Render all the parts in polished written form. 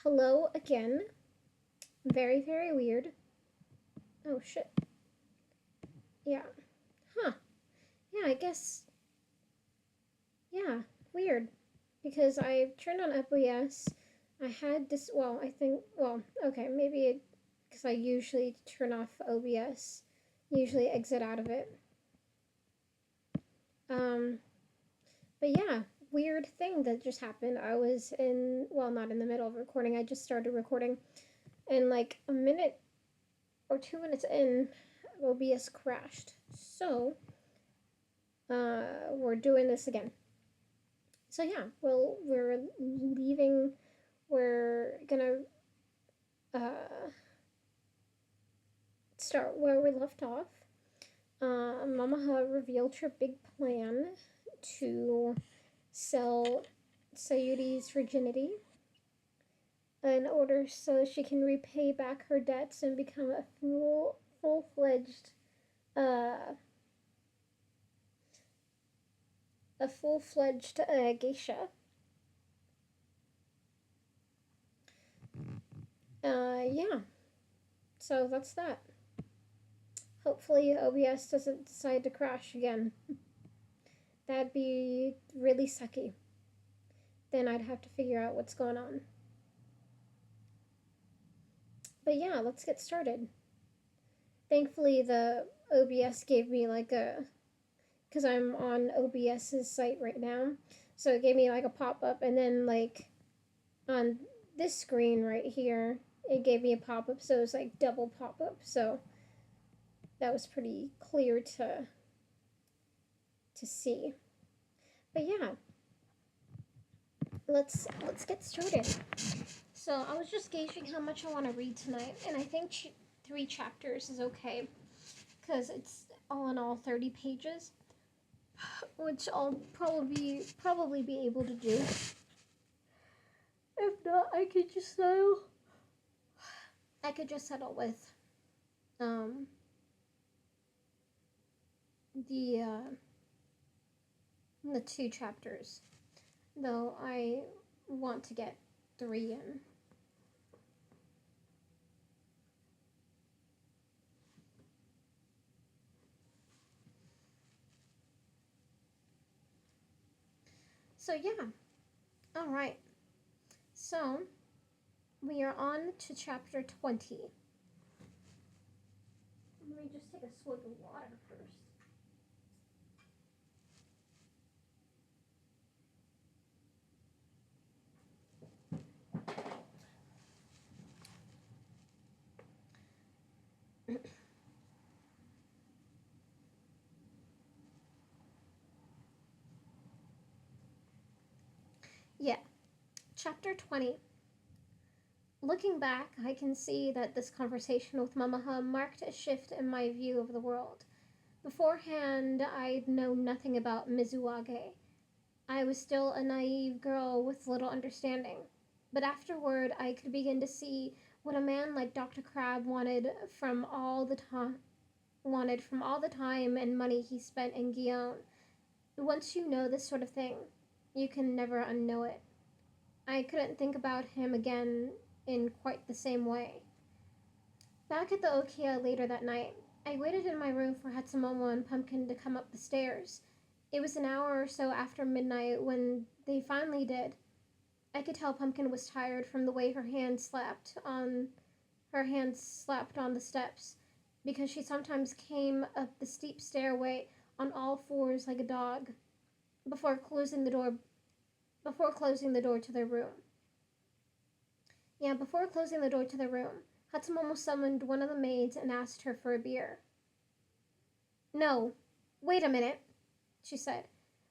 Hello again. Very, very weird. Oh shit. Yeah. Huh. Yeah, I guess. Yeah, weird. Because I turned on OBS. I had this. Well, I think. Well, okay, maybe because I usually turn off OBS, usually exit out of it. Um, but yeah, weird thing that just happened. I was in. Well, not in the middle of recording. I just started recording, and like a minute or 2 minutes in, OBS crashed. So we're doing this again. So yeah, well, we're leaving. We're gonna uh, start where we left off. Mama revealed her big plan to sell Sayuri's virginity in order so she can repay back her debts and become a full-fledged uh, geisha. Yeah. So that's that. Hopefully OBS doesn't decide to crash again. That'd be really sucky. Then I'd have to figure out what's going on. But yeah, let's get started. Thankfully, the OBS gave me like a. Because I'm on OBS's site right now. So it gave me like a pop up, and then like on this screen right here, it gave me a pop up. So it was like double pop up. So that was pretty clear to see. But yeah, let's get started. So I was just gauging how much I want to read tonight, and I think 3 chapters is okay, because it's all in all 30 pages, which I'll probably be able to do. If not, I could just settle with um the uh, the 2 chapters, though I want to get 3 in. So yeah, all right. So we are on to chapter 20. Let me just take a swig of water first. Yeah, chapter 20. Looking back, I can see that this conversation with Mamaha marked a shift in my view of the world. Beforehand, I'd known nothing about Mizuage. I was still a naive girl with little understanding. But afterward, I could begin to see what a man like Dr. Crab wanted from all the time and money he spent in Guion. Once you know this sort of thing, you can never unknow it. I couldn't think about him again in quite the same way. Back at the Okia later that night, I waited in my room for Hatsumomo and Pumpkin to come up the stairs. It was an hour or so after midnight when they finally did. I could tell Pumpkin was tired from the way her hands slapped on the steps, because she sometimes came up the steep stairway on all fours like a dog before closing the door to their room. Before closing the door to their room, Hatsumomo summoned one of the maids and asked her for a beer. "No, wait a minute," she said.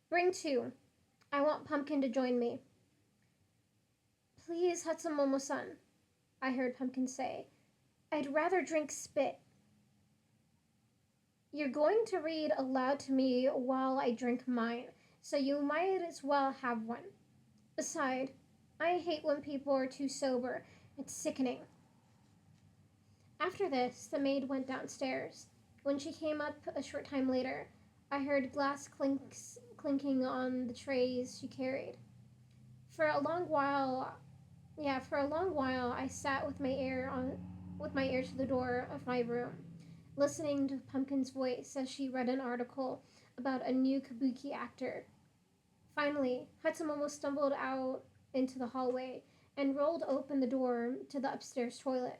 "Bring 2. I want Pumpkin to join me." "Please, Hatsumomo-san," I heard Pumpkin say. "I'd rather drink spit." "You're going to read aloud to me while I drink mine, so you might as well have one. Besides, I hate when people are too sober. It's sickening." After this, the maid went downstairs. When she came up a short time later, I heard glass clinking on the trays she carried. For a long while, Yeah, for a long while I sat with my ear to the door of my room, listening to Pumpkin's voice as she read an article about a new kabuki actor. Finally, Hatsumomo stumbled out into the hallway and rolled open the door to the upstairs toilet.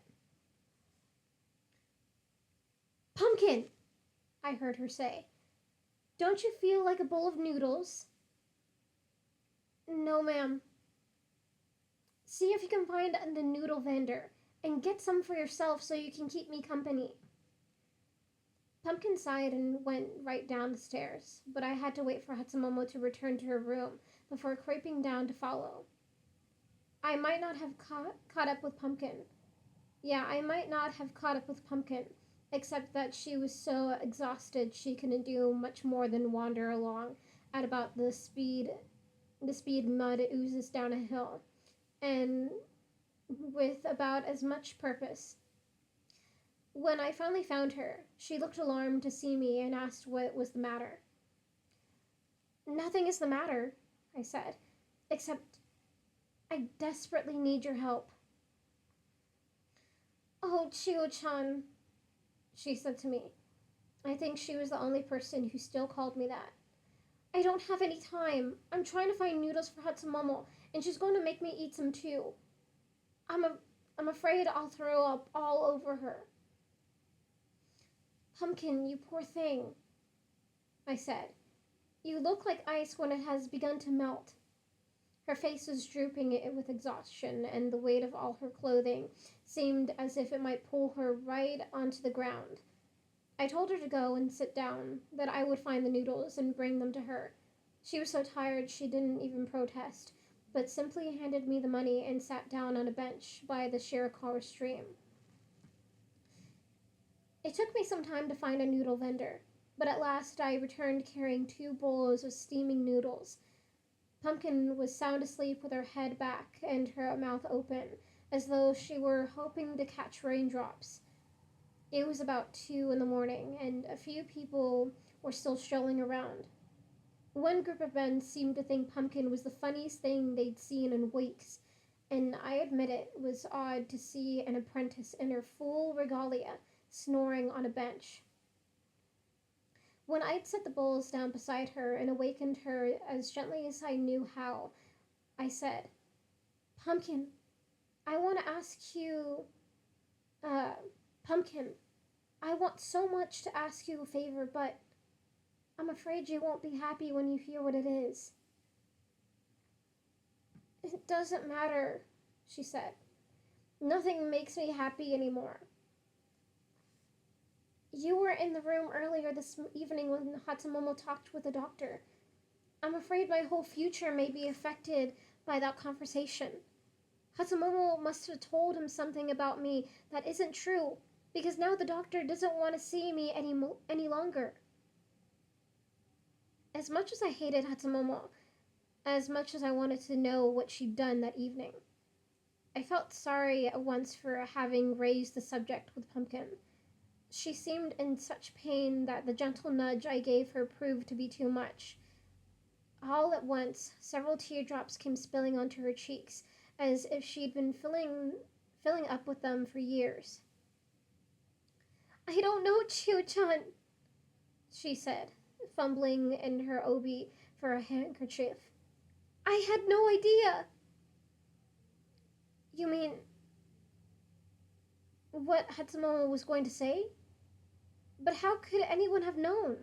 Pumpkin, I heard her say. Don't you feel like a bowl of noodles? No, ma'am. See if you can find the noodle vendor and get some for yourself so you can keep me company. Pumpkin sighed and went right down the stairs, but I had to wait for Hatsumomo to return to her room before creeping down to follow. I might not have caught up with Pumpkin. Yeah, I might not have caught up with Pumpkin, except that she was so exhausted she couldn't do much more than wander along at about the speed mud oozes down a hill, and with about as much purpose. When I finally found her, she looked alarmed to see me and asked what was the matter. Nothing is the matter, I said, except I desperately need your help. Oh, Chio-chan, she said to me. I think she was the only person who still called me that. I don't have any time. I'm trying to find noodles for Hatsumomo, and she's going to make me eat some too. I'm afraid I'll throw up all over her. Pumpkin, you poor thing, I said. You look like ice when it has begun to melt. Her face was drooping with exhaustion, and the weight of all her clothing seemed as if it might pull her right onto the ground. I told her to go and sit down, that I would find the noodles and bring them to her. She was so tired she didn't even protest, but simply handed me the money and sat down on a bench by the Shirakawa stream. It took me some time to find a noodle vendor, but at last I returned carrying 2 bowls of steaming noodles. Pumpkin was sound asleep with her head back and her mouth open, as though she were hoping to catch raindrops. It was about 2 in the morning, and a few people were still strolling around. One group of men seemed to think Pumpkin was the funniest thing they'd seen in weeks, and I admit it was odd to see an apprentice in her full regalia snoring on a bench. When I'd set the bowls down beside her and awakened her as gently as I knew how, I said, Pumpkin, I want to ask you, uh, Pumpkin, I want so much to ask you a favor, but I'm afraid you won't be happy when you hear what it is. It doesn't matter, she said. Nothing makes me happy anymore. You were in the room earlier this evening when Hatsumomo talked with the doctor. I'm afraid my whole future may be affected by that conversation. Hatsumomo must have told him something about me that isn't true, because now the doctor doesn't want to see me any longer. As much as I hated Hatsumomo, as much as I wanted to know what she'd done that evening, I felt sorry at once for having raised the subject with Pumpkin. She seemed in such pain that the gentle nudge I gave her proved to be too much. All at once, several teardrops came spilling onto her cheeks, as if she'd been filling up with them for years. I don't know, Chio-chan, she said, fumbling in her obi for a handkerchief. I had no idea. You mean what Hatsumomo was going to say? But how could anyone have known?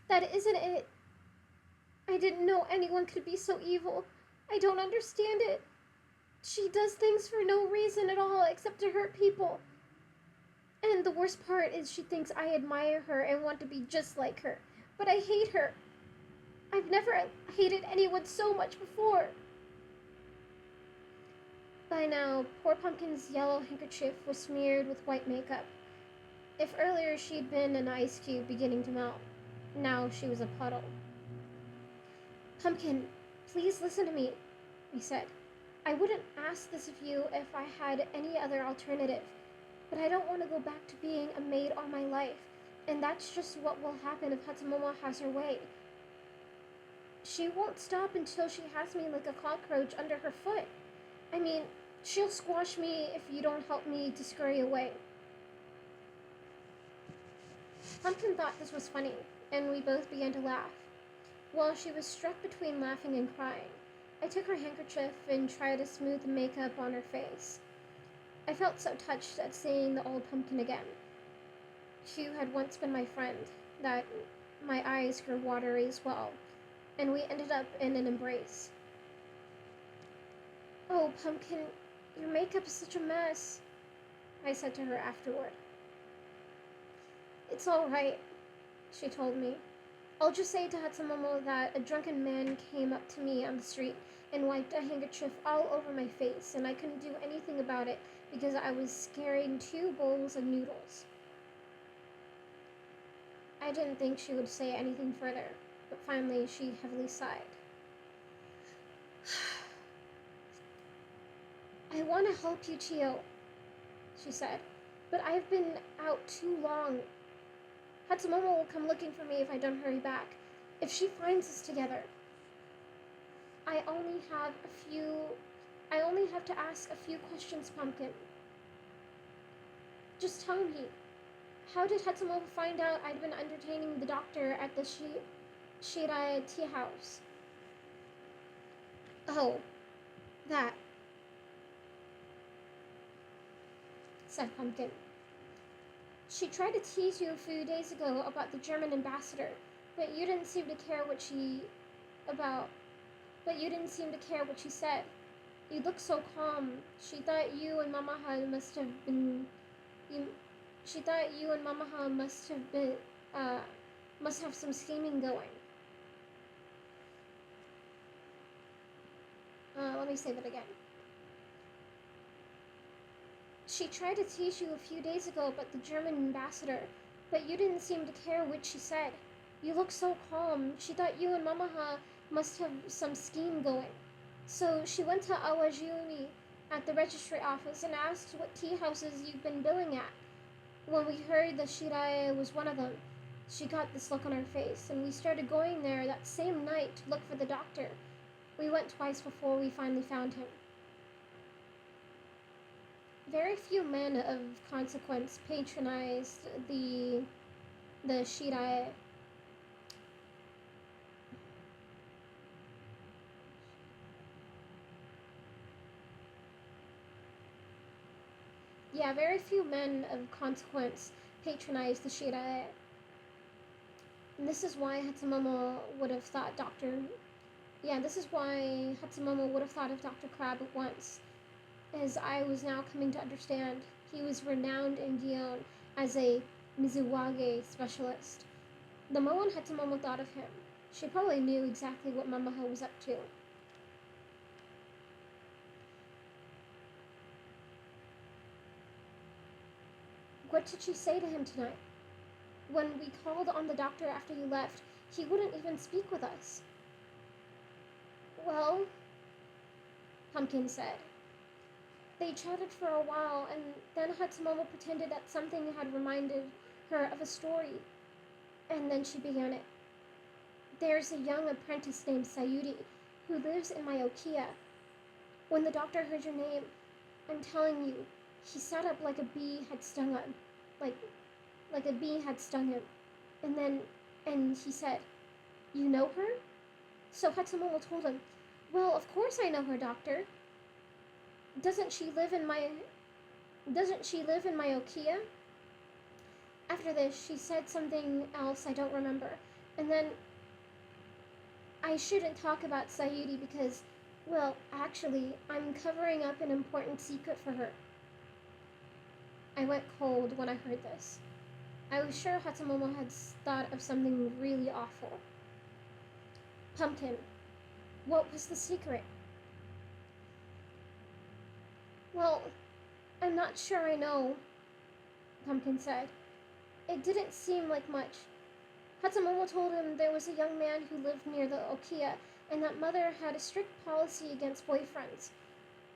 That isn't it. I didn't know anyone could be so evil. I don't understand it. She does things for no reason at all except to hurt people. And the worst part is she thinks I admire her and want to be just like her. But I hate her. I've never hated anyone so much before. By now, poor Pumpkin's yellow handkerchief was smeared with white makeup. If earlier she'd been an ice cube beginning to melt, now she was a puddle. Pumpkin, please listen to me, I said. I wouldn't ask this of you if I had any other alternative, but I don't want to go back to being a maid all my life, and that's just what will happen if Hatsumomo has her way. She won't stop until she has me like a cockroach under her foot. I mean, she'll squash me if you don't help me to scurry away. Pumpkin thought this was funny, and we both began to laugh. While she was struck between laughing and crying, I took her handkerchief and tried to smooth the makeup on her face. I felt so touched at seeing the old pumpkin again. She had once been my friend, that my eyes grew watery as well, and we ended up in an embrace. "Oh, Pumpkin, your makeup is such a mess," I said to her afterward. "It's all right," she told me. "I'll just say to Hatsumomo that a drunken man came up to me on the street and wiped a handkerchief all over my face, and I couldn't do anything about it because I was carrying 2 bowls of noodles." I didn't think she would say anything further, but finally she heavily sighed. "I want to help you, Chio," she said, "but I've been out too long. Hatsumomo will come looking for me if I don't hurry back. If she finds us together, I only have to ask a few questions, Pumpkin. Just tell me, how did Hatsumomo find out I'd been entertaining the doctor at the Shirai tea house?" "Oh, that," said Pumpkin. "She tried to tease you a few days ago about the German ambassador, but you didn't seem to care what she said. You looked so calm. She thought you and Mamaha must have some scheming going." Let me say that again. "She tried to tease you a few days ago about the German ambassador, but you didn't seem to care what she said. You looked so calm. She thought you and Mamaha must have some scheme going. So she went to Awajumi at the registry office and asked what tea houses you've been billing at. When we heard that Shirai was one of them, she got this look on her face, and we started going there that same night to look for the doctor. We went twice before we finally found him." Very few men of consequence patronized the Shirai. Yeah, very few men of consequence patronized the Shirai. And this is why Hatsumomo would have thought of Dr. Crab at once. As I was now coming to understand, he was renowned in Gion as a Mizuwage specialist. The moment Hatsumomo thought of him, she probably knew exactly what Mamaha was up to. "What did she say to him tonight? When we called on the doctor after you left, he wouldn't even speak with us." "Well," Pumpkin said, "they chatted for a while, and then Hatsumomo pretended that something had reminded her of a story, and then she began it. There's a young apprentice named Sayuri who lives in my Okiya. When the doctor heard your name, I'm telling you, he sat up like a bee had stung him. Like a bee had stung him. And he said, 'You know her?' So Hatsumomo told him, 'Well, of course I know her, doctor. Doesn't she live in my Okiya?' After this, she said something else I don't remember. And then I shouldn't talk about Sayuri because, well, actually, I'm covering up an important secret for her." I went cold when I heard this. I was sure Hatsumomo had thought of something really awful. "Pumpkin, what was the secret?" "Well, I'm not sure I know," Pumpkin said. "It didn't seem like much. Hatsumomo told him there was a young man who lived near the Okiya, and that mother had a strict policy against boyfriends.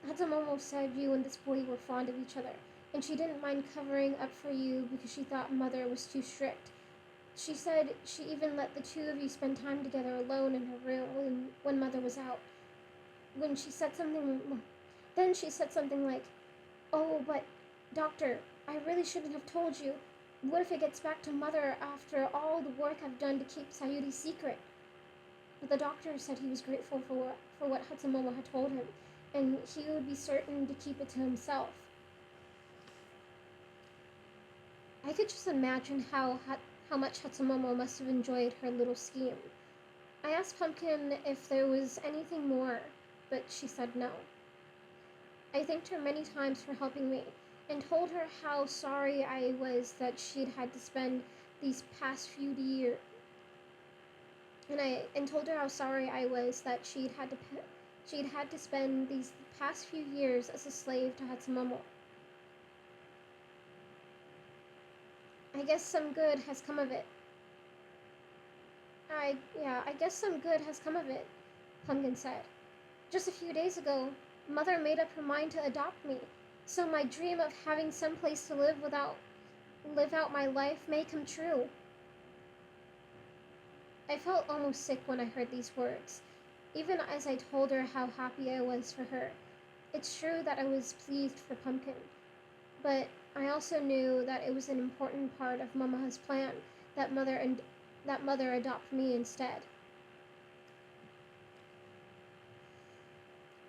Hatsumomo said you and this boy were fond of each other, and she didn't mind covering up for you because she thought mother was too strict. She said she even let the two of you spend time together alone in her room when Mother was out. When she said something, then she said something like, "Oh, but, Doctor, I really shouldn't have told you. What if it gets back to Mother after all the work I've done to keep Sayuri's secret?" But the doctor said he was grateful for what Hatsumomo had told him, and he would be certain to keep it to himself. I could just imagine how much Hatsumomo must have enjoyed her little scheme. I asked Pumpkin if there was anything more, but she said no. I thanked her many times for helping me, and told her how sorry I was that she'd had to spend these past few years, and told her how sorry I was that she'd had to spend these past few years as a slave to Hatsumomo. I guess some good has come of it. I guess some good has come of it, Pumpkin said. Just a few days ago, Mother made up her mind to adopt me, so my dream of having some place to live out my life may come true. I felt almost sick when I heard these words, even as I told her how happy I was for her. It's true that I was pleased for Pumpkin, but I also knew that it was an important part of Mama's plan that Mother adopt me instead.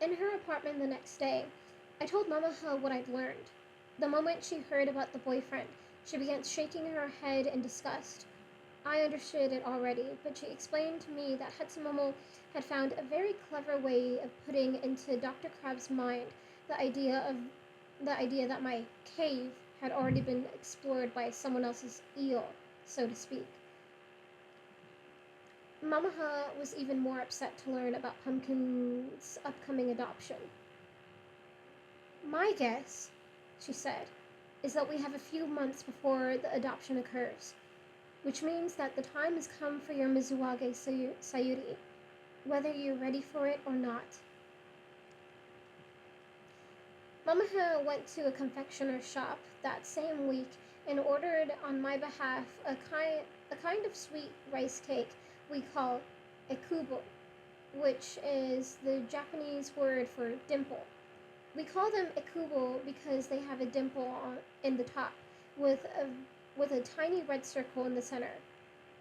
In her apartment the next day, I told Mamaha what I'd learned. The moment she heard about the boyfriend, she began shaking her head in disgust. I understood it already, but she explained to me that Hatsumomo had found a very clever way of putting into Dr. Crab's mind the idea of the idea that my cave had already been explored by someone else's eel, so to speak. Mamaha was even more upset to learn about Pumpkin's upcoming adoption. "My guess," she said, "is that we have a few months before the adoption occurs, which means that the time has come for your Mizuwage Sayuri, whether you're ready for it or not." Mamaha went to a confectioner's shop that same week and ordered on my behalf a kind of sweet rice cake we call ekubo, which is the Japanese word for dimple. We call them ekubo because they have a dimple in the top with a tiny red circle in the center.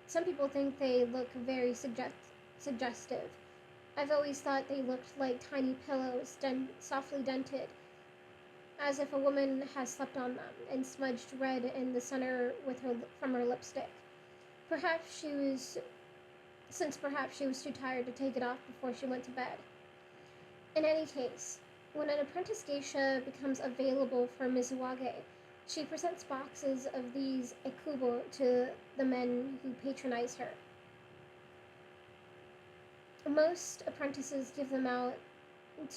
Some people think they look very suggestive. I've always thought they looked like tiny pillows, softly dented, as if a woman has slept on them, and smudged red in the center from her lipstick. Perhaps she was too tired to take it off before she went to bed. In any case, when an apprentice geisha becomes available for Mizuwage, she presents boxes of these ekubo to the men who patronize her. Most apprentices give them out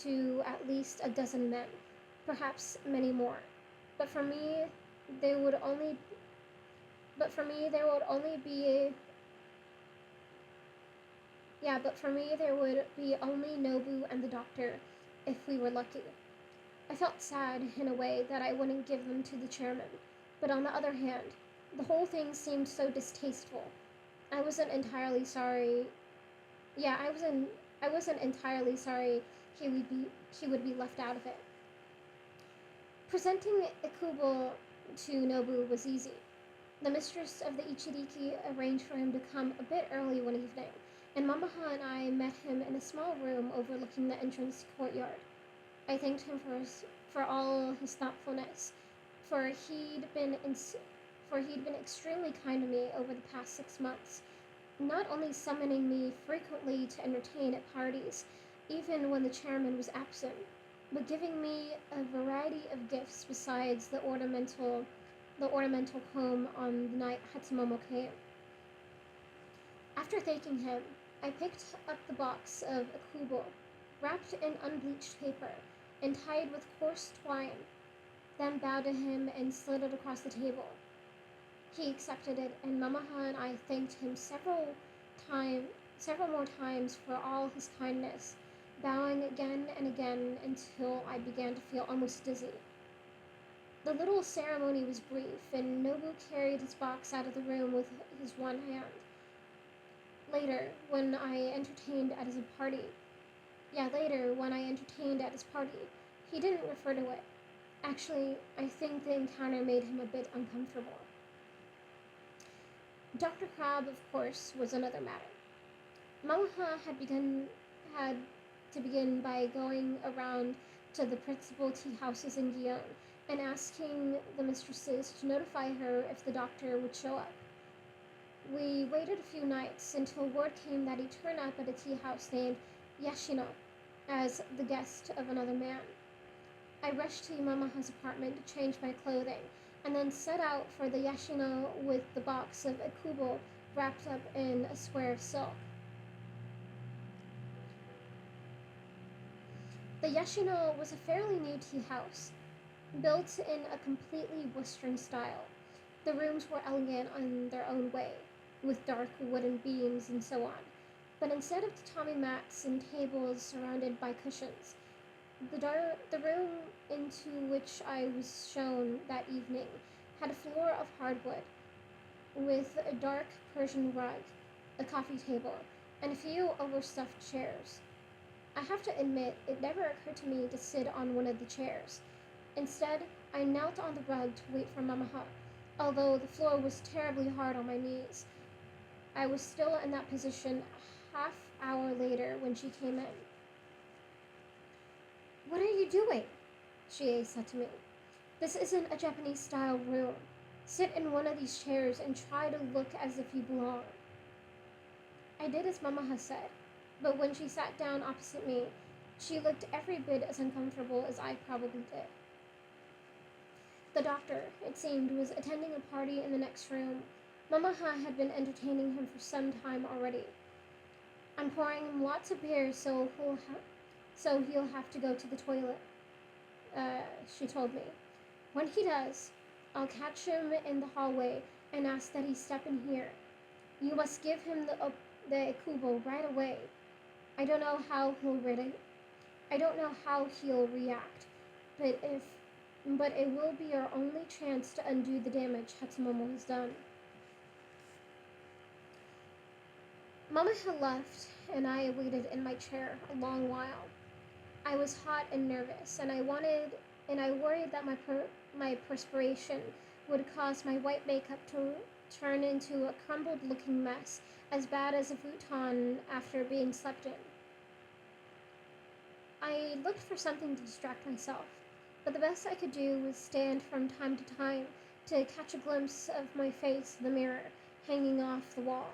to at least a dozen men, perhaps many more. But for me, there would only be but for me there would be only Nobu and the doctor if we were lucky. I felt sad in a way that I wouldn't give them to the chairman, but on the other hand, the whole thing seemed so distasteful. I wasn't entirely sorry. I wasn't entirely sorry he would be left out of it. Presenting Ikubo to Nobu was easy. The mistress of the Ichiriki arranged for him to come a bit early one evening, and Mamaha and I met him in a small room overlooking the entrance courtyard. I thanked him for all his thoughtfulness, for he'd been extremely kind to me over the past 6 months, not only summoning me frequently to entertain at parties, even when the chairman was absent, but giving me a variety of gifts besides the ornamental comb on the night Hatsumomo came. After thanking him, I picked up the box of akubo, wrapped in unbleached paper and tied with coarse twine, then bowed to him and slid it across the table. He accepted it, and Mamaha and I thanked him several more times for all his kindness, bowing again and again until I began to feel almost dizzy. The little ceremony was brief, and Nobu carried his box out of the room with his one hand. Later, when I entertained at his party, when I entertained at his party, he didn't refer to it. Actually, I think the encounter made him a bit uncomfortable. Dr. Crabbe, of course, was another matter. Mamaha had to begin by going around to the principal tea houses in Guillaume and asking the mistresses to notify her if the doctor would show up. We waited a few nights until word came that he'd turn up at a tea house named Yashino as the guest of another man. I rushed to Mamaha's apartment to change my clothing and then set out for the Yashino with the box of ekubo wrapped up in a square of silk. The Yashino was a fairly new tea house, built in a completely Western style. The rooms were elegant in their own way, with dark wooden beams and so on. But instead of tatami mats and tables surrounded by cushions, the room into which I was shown that evening had a floor of hardwood, with a dark Persian rug, a coffee table, and a few overstuffed chairs. I have to admit, it never occurred to me to sit on one of the chairs. Instead, I knelt on the rug to wait for Mamaha, although the floor was terribly hard on my knees. I was still in that position a half hour later when she came in. "What are you doing?" Chie said to me. "This isn't a Japanese-style room. Sit in one of these chairs and try to look as if you belong." I did as Mamaha said, but when she sat down opposite me, she looked every bit as uncomfortable as I probably did. The doctor, it seemed, was attending a party in the next room. Mamaha had been entertaining him for some time already. "I'm pouring him lots of beers so he'll have to go to the toilet," she told me. "When he does, I'll catch him in the hallway and ask that he step in here. You must give him the ekubo right away. I don't know how he'll react, but it will be our only chance to undo the damage Hatsumomo has done." Mama had left, and I waited in my chair a long while. I was hot and nervous, and I worried that my perspiration would cause my white makeup to turn into a crumbled-looking mess, as bad as a futon after being slept in. I looked for something to distract myself, but the best I could do was stand from time to time to catch a glimpse of my face in the mirror hanging on the wall.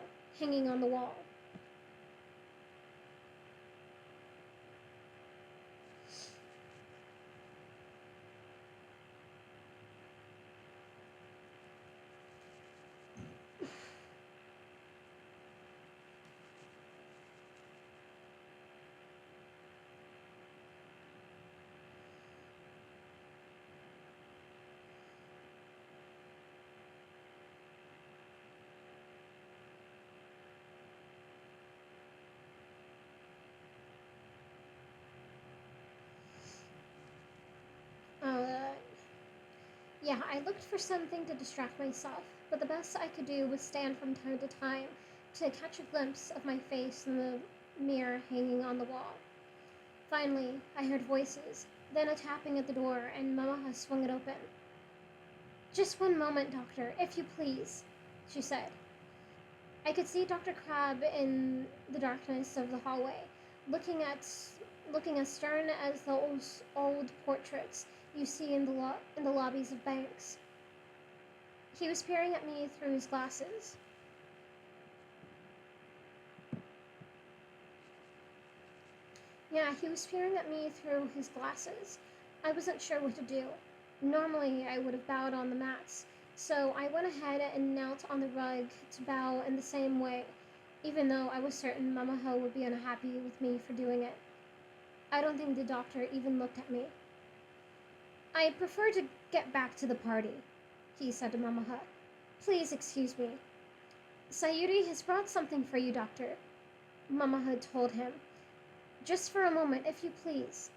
I looked for something to distract myself, but the best I could do was stand from time to time to catch a glimpse of my face in the mirror hanging on the wall. Finally, I heard voices, then a tapping at the door, and Mamaha swung it open. "Just one moment, doctor, if you please," she said. I could see Dr. Crabbe in the darkness of the hallway, looking as stern as those old portraits you see in the lobbies of banks. He was peering at me through his glasses. He was peering at me through his glasses. I wasn't sure what to do. Normally, I would have bowed on the mats, so I went ahead and knelt on the rug to bow in the same way, even though I was certain Mamaho would be unhappy with me for doing it. I don't think the doctor even looked at me. "I prefer to get back to the party," he said to Mamaha. "Please excuse me." "Sayuri has brought something for you, doctor," Mamaha told him. "Just for a moment, if you please."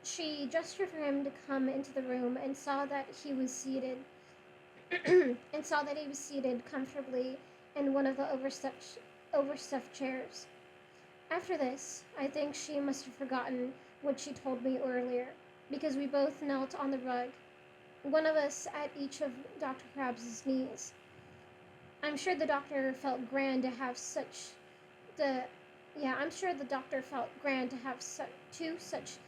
She gestured for him to come into the room and saw that he was seated and saw that he was seated comfortably in one of the overstuffed chairs. After this, I think she must have forgotten what she told me earlier, because we both knelt on the rug, one of us at each of Dr. Krabs' knees. I'm sure the doctor felt grand to have such the yeah, I'm sure the doctor felt grand to have two such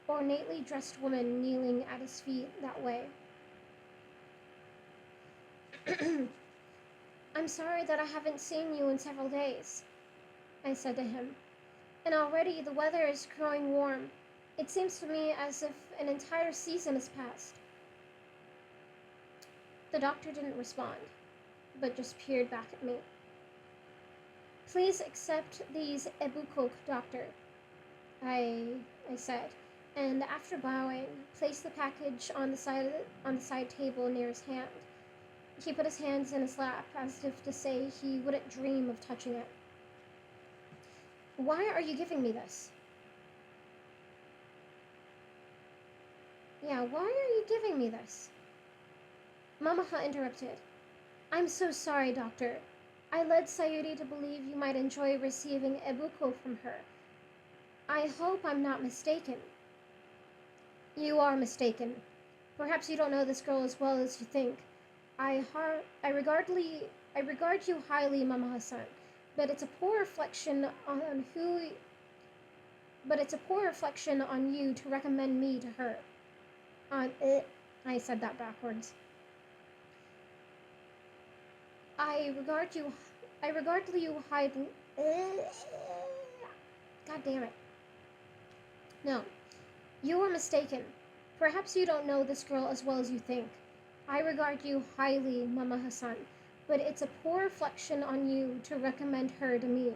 ornately dressed women kneeling at his feet that way. I'm sorry that I haven't seen you in several days, I said to him. And already the weather is growing warm. It seems to me as if an entire season has passed. The doctor didn't respond, but just peered back at me. Please accept these ebukok, doctor, I said, and after bowing, placed the package on the side table near his hand. He put his hands in his lap as if to say he wouldn't dream of touching it. Why are you giving me this? Yeah, why are you giving me this? Mamaha interrupted. I'm so sorry, doctor. I led Sayuri to believe you might enjoy receiving ebuko from her. I hope I'm not mistaken. You are mistaken. Perhaps you don't know this girl as well as you think. I regard you highly, Mama-san, but it's a poor reflection on you to recommend me to her. On it, I said that backwards. I regard you highly. God damn it. No, you are mistaken. Perhaps you don't know this girl as well as you think. I regard you highly, Mama Hassan, but it's a poor reflection on you to recommend her to me.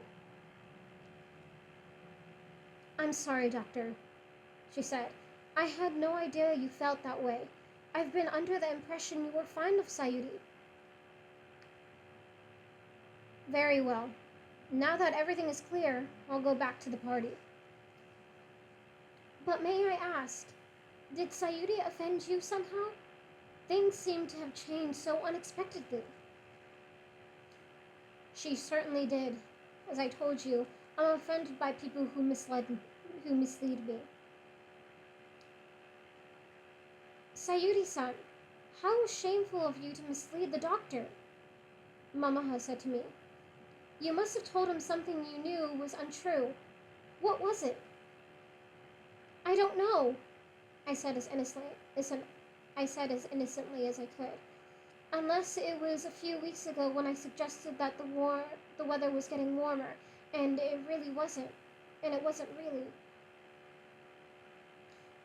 I'm sorry, doctor, she said. I had no idea you felt that way. I've been under the impression you were fond of Sayuri. Very well. Now that everything is clear, I'll go back to the party. But may I ask, did Sayuri offend you somehow? Things seem to have changed so unexpectedly. She certainly did. As I told you, I'm offended by people who mislead me. Sayuri-san, how shameful of you to mislead the doctor, Mamaha said to me. You must have told him something you knew was untrue. What was it? I don't know, I said as innocently as I could. Unless it was a few weeks ago when I suggested that the weather was getting warmer, and it really wasn't. And it wasn't really.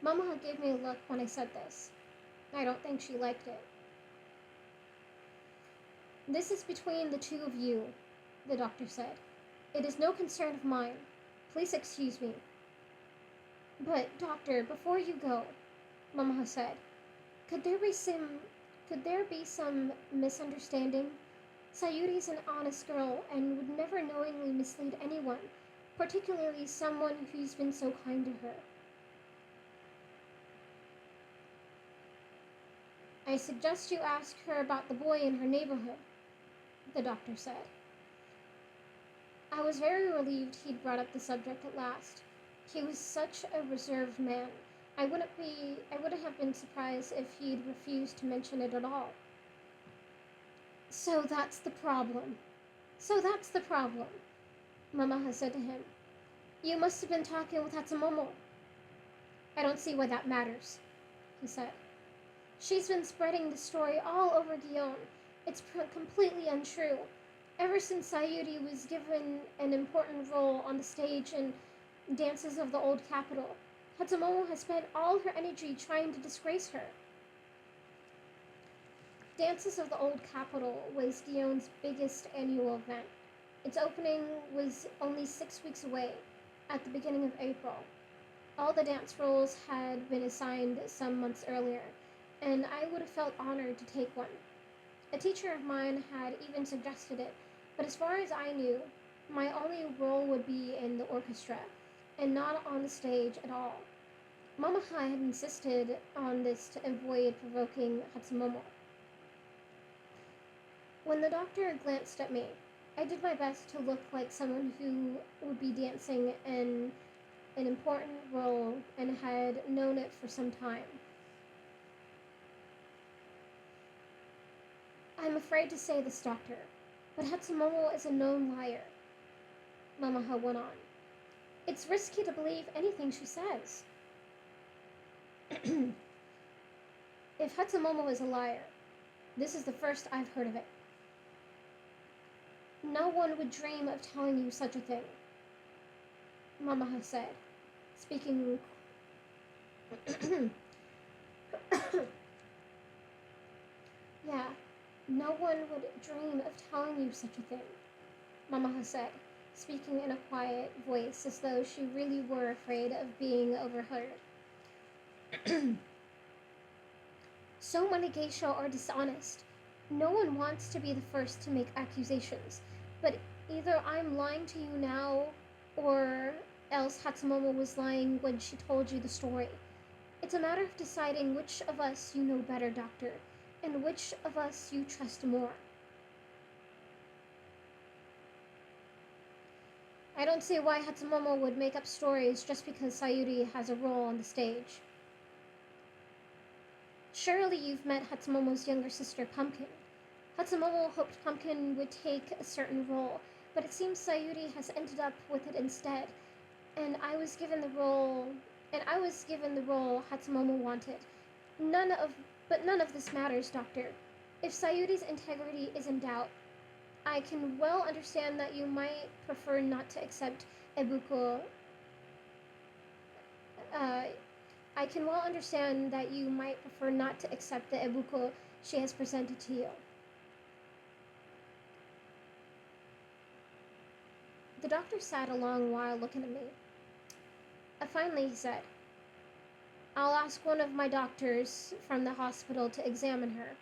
Mama gave me a look when I said this. I don't think she liked it. This is between the two of you, the doctor said. It is no concern of mine. Please excuse me. But, doctor, before you go, Mama said, could there be some misunderstanding? Sayuri's an honest girl and would never knowingly mislead anyone, particularly someone who's been so kind to her. I suggest you ask her about the boy in her neighborhood, the doctor said. I was very relieved he'd brought up the subject at last. He was such a reserved man. I wouldn't have been surprised if he'd refused to mention it at all. So that's the problem, Mamaha said to him. You must have been talking with Hatsumomo. I don't see why that matters, he said. She's been spreading the story all over Gion. It's completely untrue. Ever since Sayuri was given an important role on the stage in Dances of the Old Capital, Hatsumomo has spent all her energy trying to disgrace her. Dances of the Old Capital was Gion's biggest annual event. Its opening was only 6 weeks away, at the beginning of April. All the dance roles had been assigned some months earlier, and I would have felt honored to take one. A teacher of mine had even suggested it, but as far as I knew, my only role would be in the orchestra, and not on the stage at all. Mamaha had insisted on this to avoid provoking Hatsumomo. When the doctor glanced at me, I did my best to look like someone who would be dancing in an important role and had known it for some time. I'm afraid to say this, doctor, but Hatsumomo is a known liar, Mamaha went on. It's risky to believe anything she says. If Hatsumomo is a liar, this is the first I've heard of it. No one would dream of telling you such a thing, Mamaha said, speaking. Yeah, no one would dream of telling you such a thing, Mamaha said, speaking in a quiet voice as though she really were afraid of being overheard. So many geisha are dishonest. No one wants to be the first to make accusations, but either I'm lying to you now, or else Hatsumomo was lying when she told you the story. It's a matter of deciding which of us you know better, doctor, and which of us you trust more. I don't see why Hatsumomo would make up stories just because Sayuri has a role on the stage. Surely you've met Hatsumomo's younger sister, Pumpkin. Hatsumomo hoped Pumpkin would take a certain role, but it seems Sayuri has ended up with it instead, and I was given the role Hatsumomo wanted. None of this matters, Doctor. If Sayuri's integrity is in doubt, I can well understand that you might prefer not to accept Ebuko. Uh, I can well understand that you might prefer not to accept the Ebuko she has presented to you. The doctor sat a long while looking at me. Finally, he said, I'll ask one of my doctors from the hospital to examine her.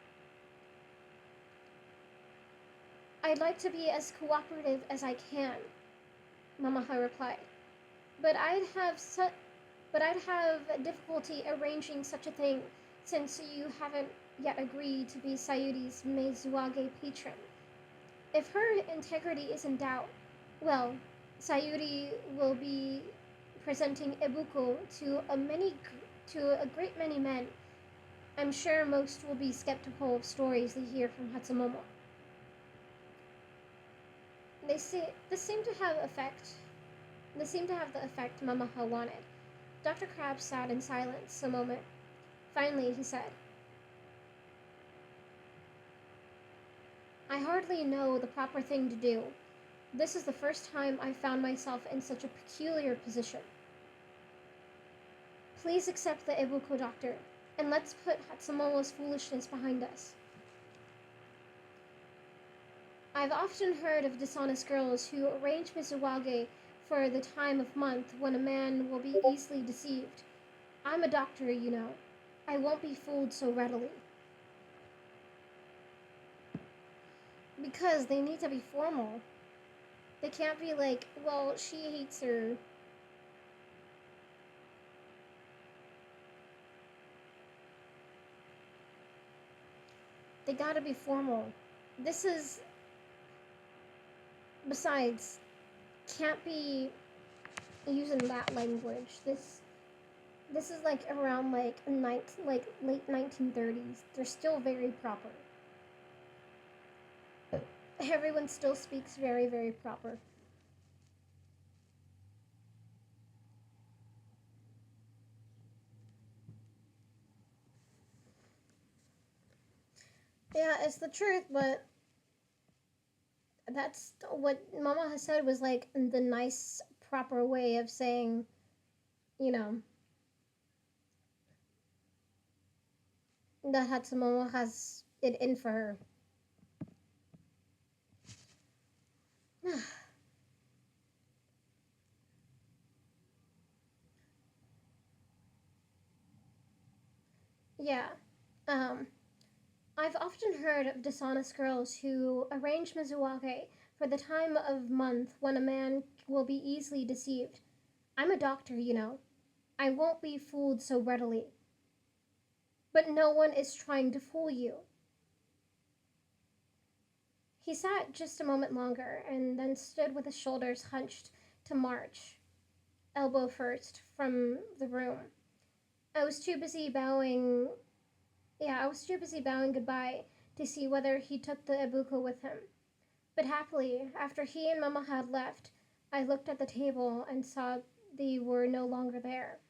I'd like to be as cooperative as I can, Mamaha replied. But I'd have difficulty arranging such a thing since you haven't yet agreed to be Sayuri's Meizuage patron. If her integrity is in doubt, well, Sayuri will be presenting Ebuko to a great many men. I'm sure most will be skeptical of stories they hear from Hatsumomo. This seemed to have the effect Mamaha wanted. Dr. Crabbe sat in silence a moment. Finally, he said, I hardly know the proper thing to do. This is the first time I've found myself in such a peculiar position. Please accept the Ebuko, doctor, and let's put Hatsumomo's foolishness behind us. I've often heard of dishonest girls who arrange Mizuwage for the time of month when a man will be easily deceived. I'm a doctor, you know. I won't be fooled so readily. Because they need to be formal. They can't be like, well, she hates her. They gotta be formal. This is... Besides, can't be using that language. This is like around like late 1930s. They're still very proper. Everyone still speaks very, very proper. Yeah, it's the truth, but that's what Mama has said was like the nice, proper way of saying, you know, that Hatsumomo has it in for her. Yeah. Um, I've often heard of dishonest girls who arrange Mizuwake for the time of month when a man will be easily deceived. I'm a doctor, you know. I won't be fooled so readily. But no one is trying to fool you. He sat just a moment longer and then stood with his shoulders hunched to march, elbow first, from the room. I was too busy bowing. I was too busy bowing goodbye to see whether he took the ebuko with him. But happily, after he and Mama had left, I looked at the table and saw they were no longer there.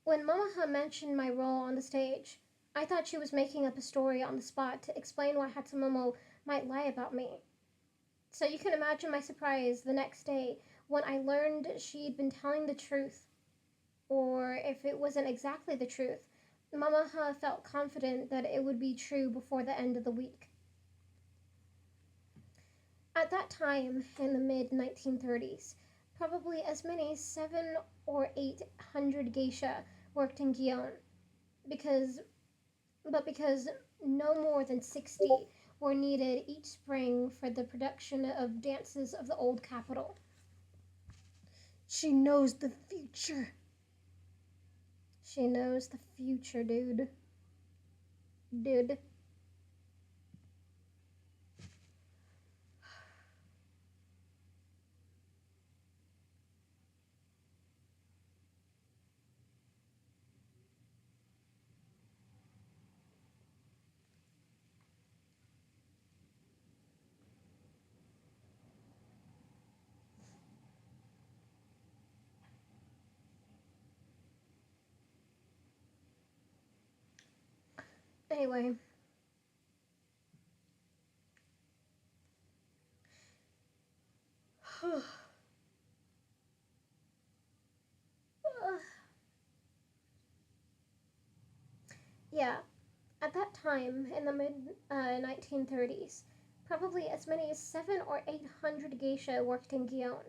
When Mamaha mentioned my role on the stage, I thought she was making up a story on the spot to explain why Hatsumomo might lie about me. So you can imagine my surprise the next day when I learned she'd been telling the truth. Or if it wasn't exactly the truth, Mamaha felt confident that it would be true before the end of the week. At that time, in the mid 1930s, probably as many as 700 or 800 geisha worked in Gion, because because no more than 60 were needed each spring for the production of dances of the old capital. She knows the future. She knows the future, dude. Dude. Anyway. Yeah, at that time, in the mid 1930s, probably as many as 700 or 800 geisha worked in Gion,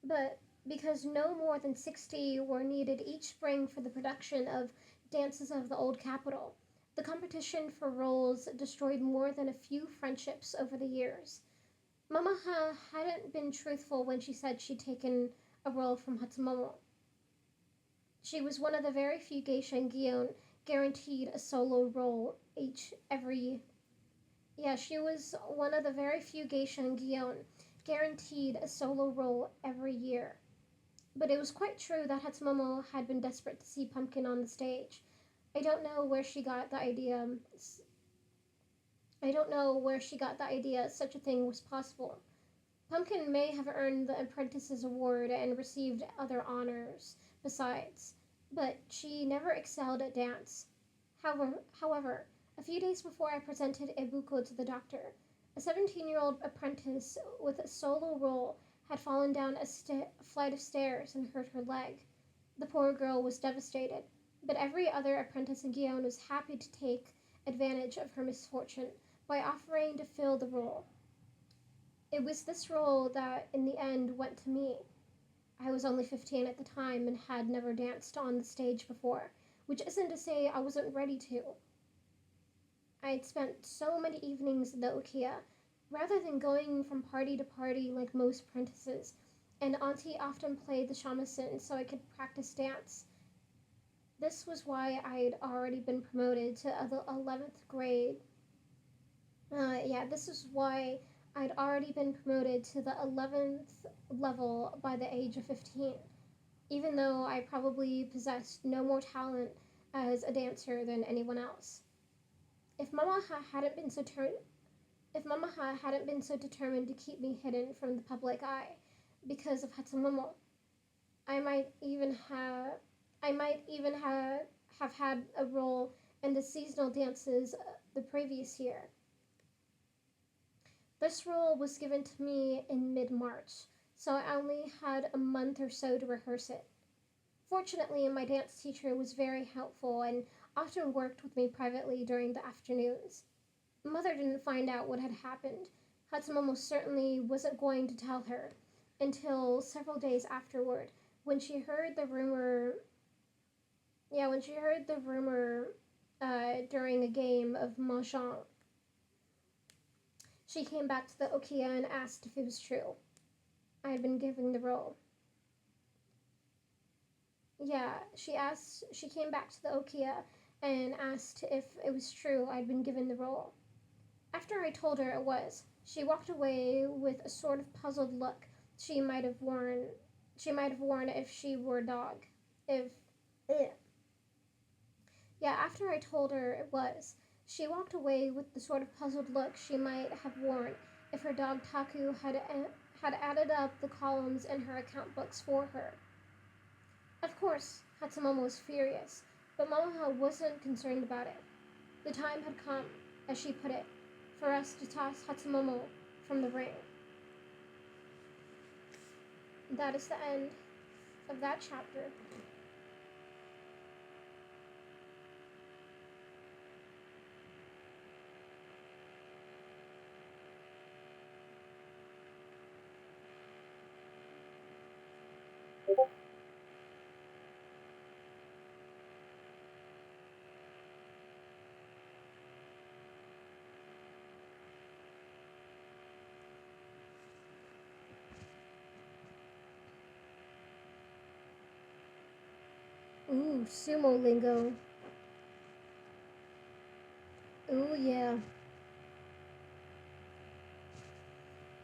but because no more than 60 were needed each spring for the production of dances of the old capital, the competition for roles destroyed more than a few friendships over the years. Mamaha hadn't been truthful when she said she'd taken a role from Hatsumomo. She was one of the very few geisha in Gion guaranteed a solo role each every she was one of the very few geisha in Gion guaranteed a solo role every year. But it was quite true that Hatsumomo had been desperate to see Pumpkin on the stage. I don't know where she got the idea. I don't know where she got the idea such a thing was possible. Pumpkin may have earned the Apprentice's Award and received other honors besides, but she never excelled at dance. However, a few days before I presented Ebuko to the doctor, a 17-year-old apprentice with a solo role had fallen down a flight of stairs and hurt her leg. The poor girl was devastated, but every other apprentice in Gion was happy to take advantage of her misfortune by offering to fill the role. It was this role that, in the end, went to me. I was only 15 at the time and had never danced on the stage before, which isn't to say I wasn't ready to. I had spent so many evenings in the Okia, rather than going from party to party like most apprentices, and Auntie often played the shamisen so I could practice dance. This was why I'd already been promoted to the 11th grade. This is why I'd already been promoted to the 11th level by the age of 15, even though I probably possessed no more talent as a dancer than anyone else. If Mamaha hadn't been so determined to keep me hidden from the public eye because of Hatsumomo, I might even have had a role in the seasonal dances the previous year. This role was given to me in mid-March, so I only had a month or so to rehearse it. Fortunately, my dance teacher was very helpful and often worked with me privately during the afternoons. Mother didn't find out what had happened. Hatsumomo certainly wasn't going to tell her until several days afterward when she heard the rumor. When she heard the rumor during a game of mahjong. She came back to the Okia and asked if it was true. I had been given the role. Yeah, she came back to the Okia and asked if it was true I'd been given the role. After I told her it was, she walked away with a sort of puzzled look she might have worn she might have worn if she were a dog. If eh. Yeah, after I told her it was, she walked away with the sort of puzzled look she might have worn if her dog Taku had added up the columns in her account books for her. Of course, Hatsumomo was furious, but Momoha wasn't concerned about it. The time had come, as she put it, for us to toss Hatsumomo from the ring. That is the end of that chapter. Ooh, sumo lingo. Ooh, yeah.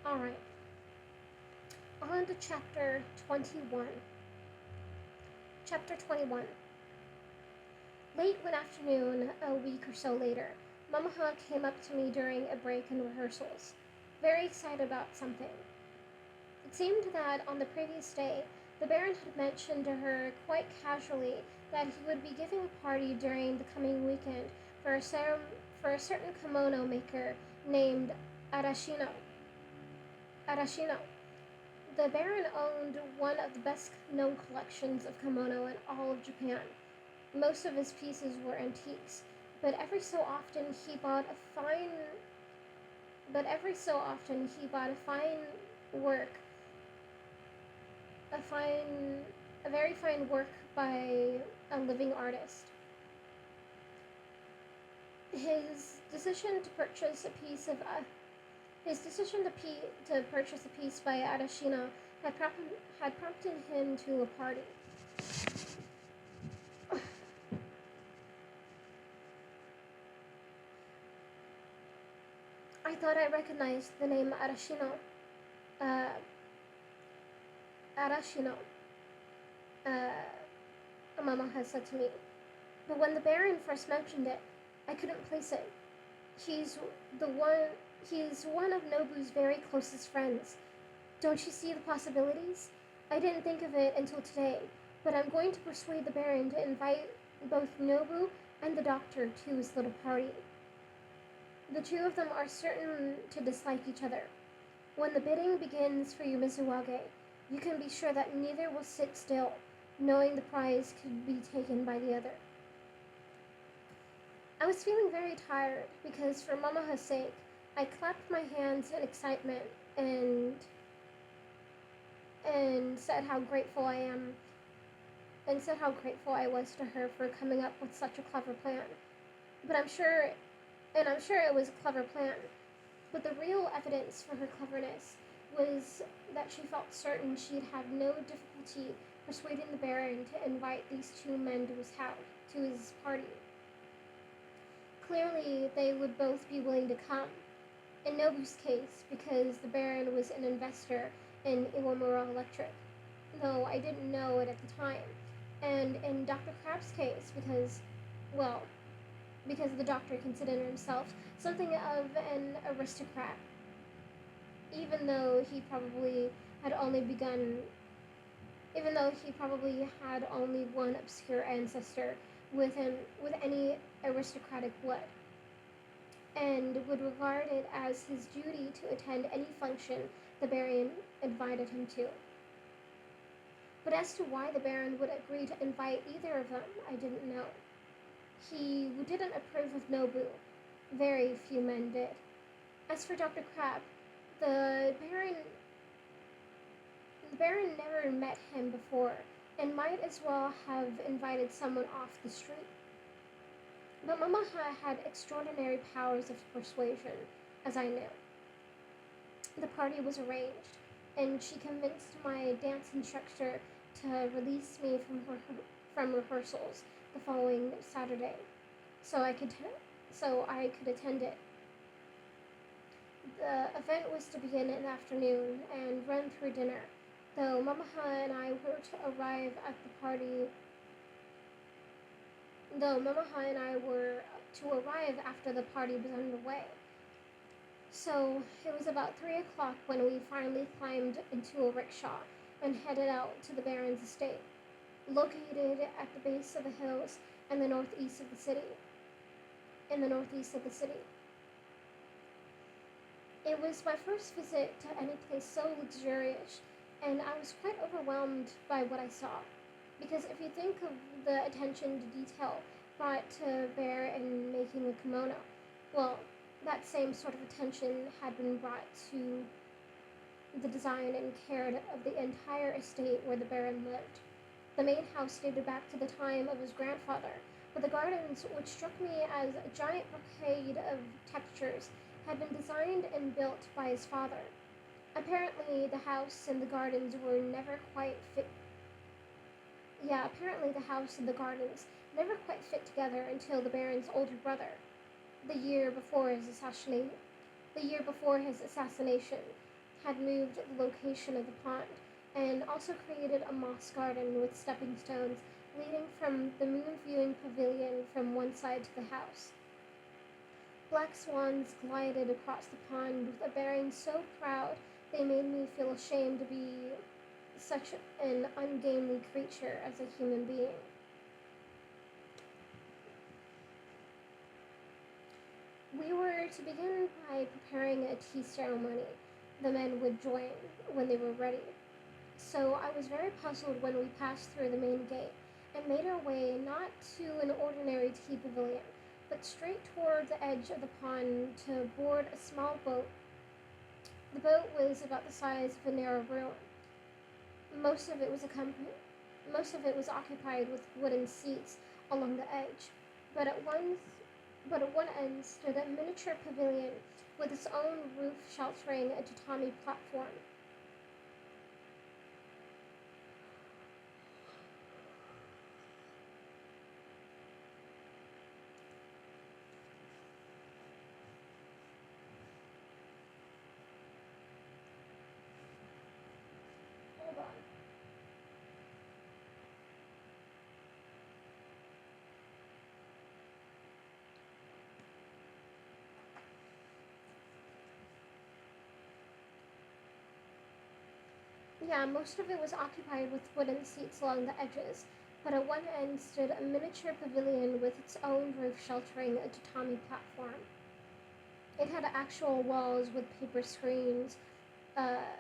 Alright, on to chapter 21. Chapter 21. Late one afternoon, a week or so later, Mamaha came up to me during a break in rehearsals, very excited about something. It seemed that on the previous day, the Baron had mentioned to her quite casually that he would be giving a party during the coming weekend for for a certain kimono maker named Arashino. Arashino. The Baron owned one of the best known collections of kimono in all of Japan. Most of his pieces were antiques, but every so often he bought a fine work, a fine, a very fine work by a living artist. His decision to purchase a piece of his decision to purchase a piece by Arashino had prompted him to a party. I thought I recognized the name Arashino. Uh, Arashino. Uh, Mama has said to me. But when the Baron first mentioned it, I couldn't place it. He's the one. He's one of Nobu's very closest friends. Don't you see the possibilities? I didn't think of it until today, but I'm going to persuade the Baron to invite both Nobu and the doctor to his little party. The two of them are certain to dislike each other. When the bidding begins for Yumizuwage, you can be sure that neither will sit still, knowing the prize could be taken by the other. I was feeling very tired because, for Mamaha's sake, I clapped my hands in excitement and said how grateful I am and said how grateful I was to her for coming up with such a clever plan. But I'm sure it was a clever plan. But the real evidence for her cleverness was that she felt certain she'd have no difficulty persuading the Baron to invite these two men to his house, to his party. Clearly, they would both be willing to come. In Nobu's case, because the Baron was an investor in Iwamura Electric, though I didn't know it at the time. And in Dr. Crab's case, well, because the doctor considered himself something of an aristocrat, even though he probably had only begun, even though he probably had only one obscure ancestor with any aristocratic blood, and would regard it as his duty to attend any function the Baron invited him to. But as to why the Baron would agree to invite either of them, I didn't know. He didn't approve of Nobu. Very few men did. As for Dr. Crab, the Baron never met him before, and might as well have invited someone off the street. But Mamaha had extraordinary powers of persuasion, as I knew. The party was arranged, and she convinced my dance instructor to release me from rehearsals the following Saturday, so I could attend it. The event was to begin in the afternoon and run through dinner, though Mamaha and I were to arrive at the party. Though Mamaha and I were to arrive after the party was underway. So it was about 3 o'clock when we finally climbed into a rickshaw and headed out to the Baron's estate, located at the base of the hills in the northeast of the city. In the northeast of the city. It was my first visit to any place so luxurious, and I was quite overwhelmed by what I saw. Because if you think of the attention to detail brought to bear in making a kimono, well, that same sort of attention had been brought to the design and care of the entire estate where the Baron lived. The main house dated back to the time of his grandfather, but the gardens, which struck me as a giant brocade of textures, had been designed and built by his father. Apparently, the house and the gardens were never quite fit. Yeah, apparently the house and the gardens never quite fit together until the Baron's older brother, the year before his assassination, had moved the location of the pond and also created a moss garden with stepping stones leading from the moon viewing pavilion from one side to the house. Black swans glided across the pond with a bearing so proud they made me feel ashamed to be such an ungainly creature as a human being. We were to begin by preparing a tea ceremony. The men would join when they were ready. So I was very puzzled when we passed through the main gate and made our way not to an ordinary tea pavilion, but straight toward the edge of the pond to board a small boat. The boat was about the size of a narrow room. Most of it was occupied with wooden seats along the edge, but at one end stood a miniature pavilion with its own roof sheltering a tatami platform. Hold on. Yeah, most of it was occupied with wooden seats along the edges, but at one end stood a miniature pavilion with its own roof sheltering a tatami platform. It had actual walls with paper screens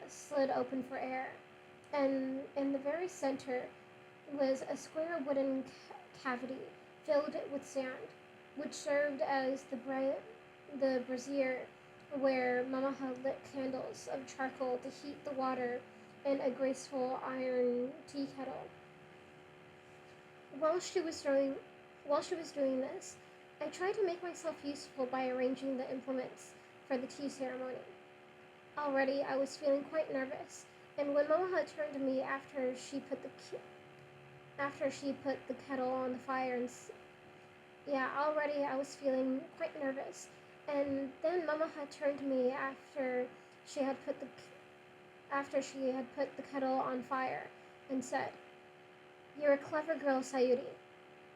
slid open for air, and in the very center was a square wooden cavity filled with sand, which served as the brazier where Mamaha lit candles of charcoal to heat the water in a graceful iron tea kettle. While she was doing this, I tried to make myself useful by arranging the implements for the tea ceremony. Already I was feeling quite nervous, and when Mamaha turned to me after she put the kettle on the fire already I was feeling quite nervous. And then Mamaha turned to me she had put the kettle on fire and said, "You're a clever girl, Sayuri.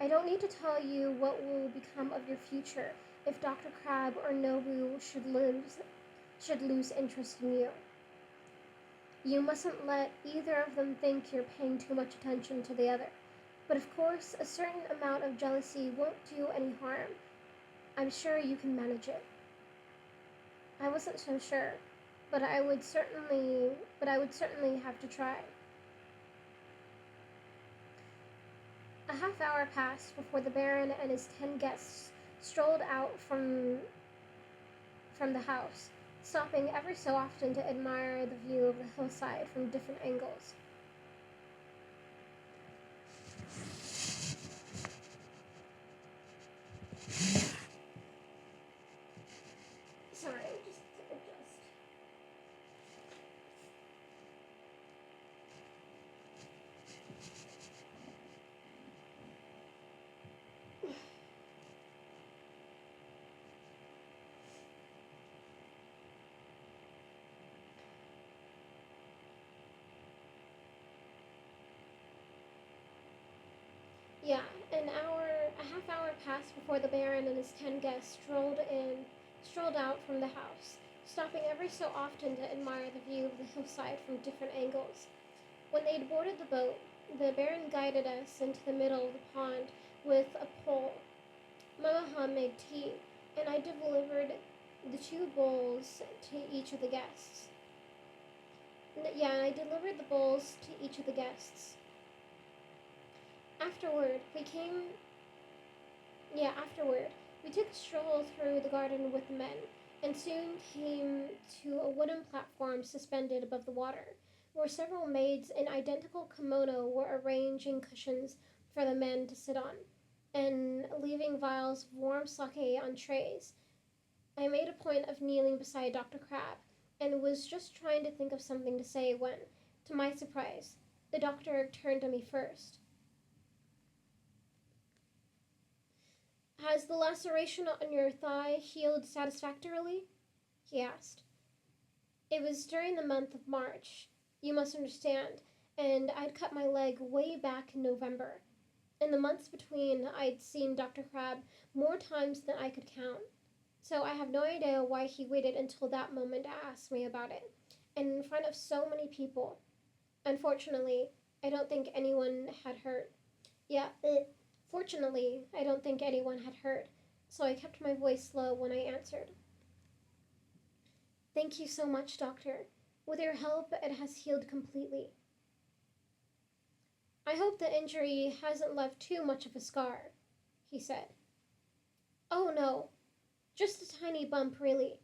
I don't need to tell you what will become of your future if Dr. Crab or Nobu should lose interest in you. You mustn't let either of them think you're paying too much attention to the other. But of course, a certain amount of jealousy won't do any harm. I'm sure you can manage it." I wasn't so sure, but I would certainly have to try. A half hour passed before the Baron and his 10 guests strolled out from the house, stopping every so often to admire the view of the hillside from different angles. Sorry, just adjust. Yeah, a half hour passed before the Baron and his 10 guests strolled out from the house, stopping every so often to admire the view of the hillside from different angles. When they'd boarded the boat, the Baron guided us into the middle of the pond with a pole. Mamaha made tea, and I delivered the two bowls to each of the guests. Yeah, and I delivered the bowls to each of the guests. Afterward, we came. Yeah, afterward, we took a stroll through the garden with the men, and soon came to a wooden platform suspended above the water, where several maids in identical kimono were arranging cushions for the men to sit on, and leaving vials of warm sake on trays. I made a point of kneeling beside Dr. Crab, and was just trying to think of something to say when, to my surprise, the doctor turned to me first. "Has the laceration on your thigh healed satisfactorily?" he asked. It was during the month of March, you must understand, and I'd cut my leg way back in November. In the months between, I'd seen Dr. Crab more times than I could count, so I have no idea why he waited until that moment to ask me about it, and in front of so many people. Unfortunately, I don't think anyone had heard. Yeah, Fortunately, I don't think anyone had heard, so I kept my voice low when I answered. "Thank you so much, Doctor. With your help, it has healed completely." "I hope the injury hasn't left too much of a scar," he said. "Oh no, just a tiny bump, really."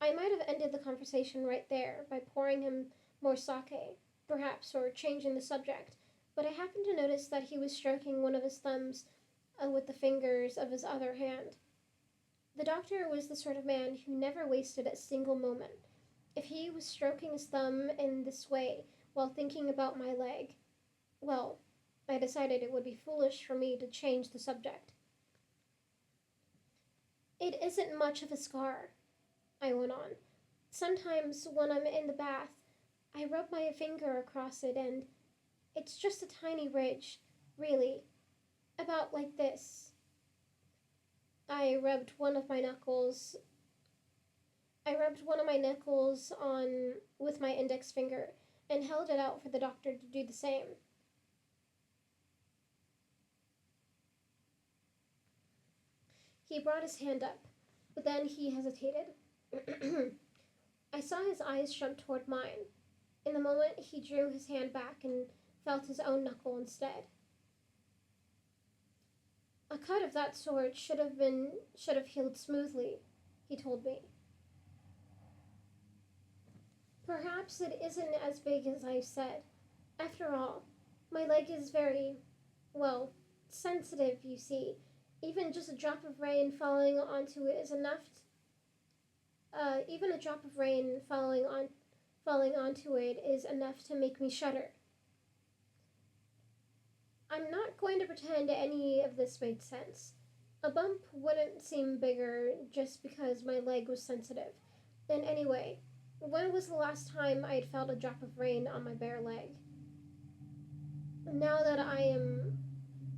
I might have ended the conversation right there by pouring him more sake, perhaps, or changing the subject, but I happened to notice that he was stroking one of his thumbs with the fingers of his other hand. The doctor was the sort of man who never wasted a single moment. If he was stroking his thumb in this way while thinking about my leg, well, I decided it would be foolish for me to change the subject. "It isn't much of a scar," I went on. "Sometimes when I'm in the bath, I rub my finger across it and it's just a tiny ridge, really, about like this." I rubbed one of my knuckles I rubbed one of my knuckles on with my index finger and held it out for the doctor to do the same. He brought his hand up, but then he hesitated. I saw his eyes jump toward mine. In the moment, he drew his hand back and felt his own knuckle instead. "A cut of that sort should have healed smoothly," he told me. "Perhaps it isn't as big as I said. After all, my leg is very, well, sensitive, you see. Even just a drop of rain falling onto it is enough. Even a drop of rain falling onto it is enough to make me shudder." I'm not going to pretend any of this made sense. A bump wouldn't seem bigger just because my leg was sensitive. And anyway, when was the last time I'd felt a drop of rain on my bare leg? Now that I am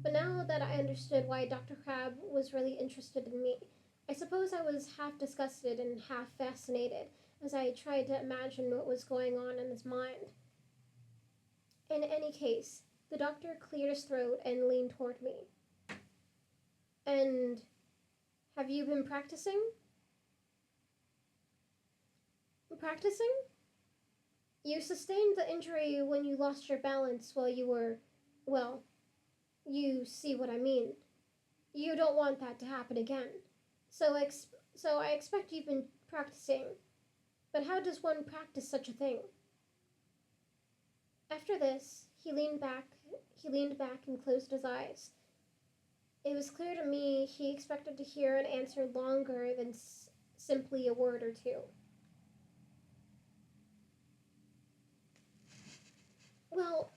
But now that I understood why Dr. Crab was really interested in me, I suppose I was half disgusted and half fascinated as I tried to imagine what was going on in his mind. In any case, the doctor cleared his throat and leaned toward me. "And have you been practicing?" "Practicing? You sustained the injury when you lost your balance while you were, well, you see what I mean. You don't want that to happen again. So I expect you've been practicing. But how does one practice such a thing?" After this, he leaned back and closed his eyes. It was clear to me he expected to hear an answer longer than simply a word or two. "Well,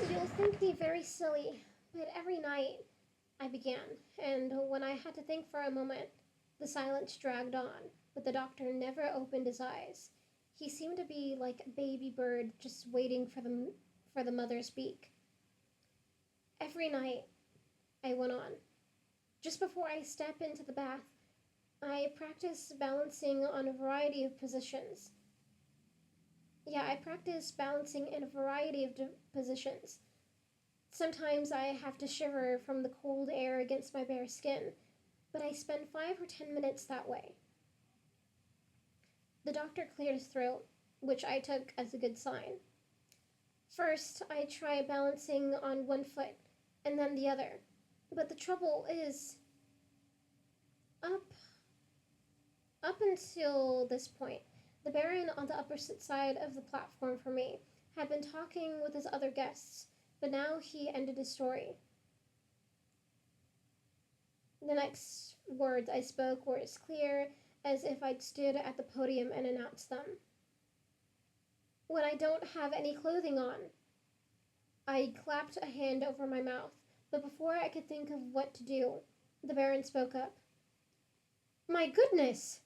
you'll think me very silly, but every night," I began, and when I had to think for a moment, the silence dragged on, but the doctor never opened his eyes. He seemed to be like a baby bird just waiting for the mother's beak. Every night, I went on. Just before I step into the bath, I practice balancing on a variety of positions. Yeah, I practice balancing in a variety of positions. Sometimes I have to shiver from the cold air against my bare skin, but I spend 5 or 10 minutes that way. The doctor cleared his throat, which I took as a good sign. First, I try balancing on one foot and then the other. But the trouble is, up up until this point, the Baron on the upper side of the platform for me had been talking with his other guests, but now he ended his story. The next words I spoke were as clear as if I'd stood at the podium and announced them. When I don't have any clothing on. I clapped a hand over my mouth, but before I could think of what to do, the Baron spoke up. My goodness,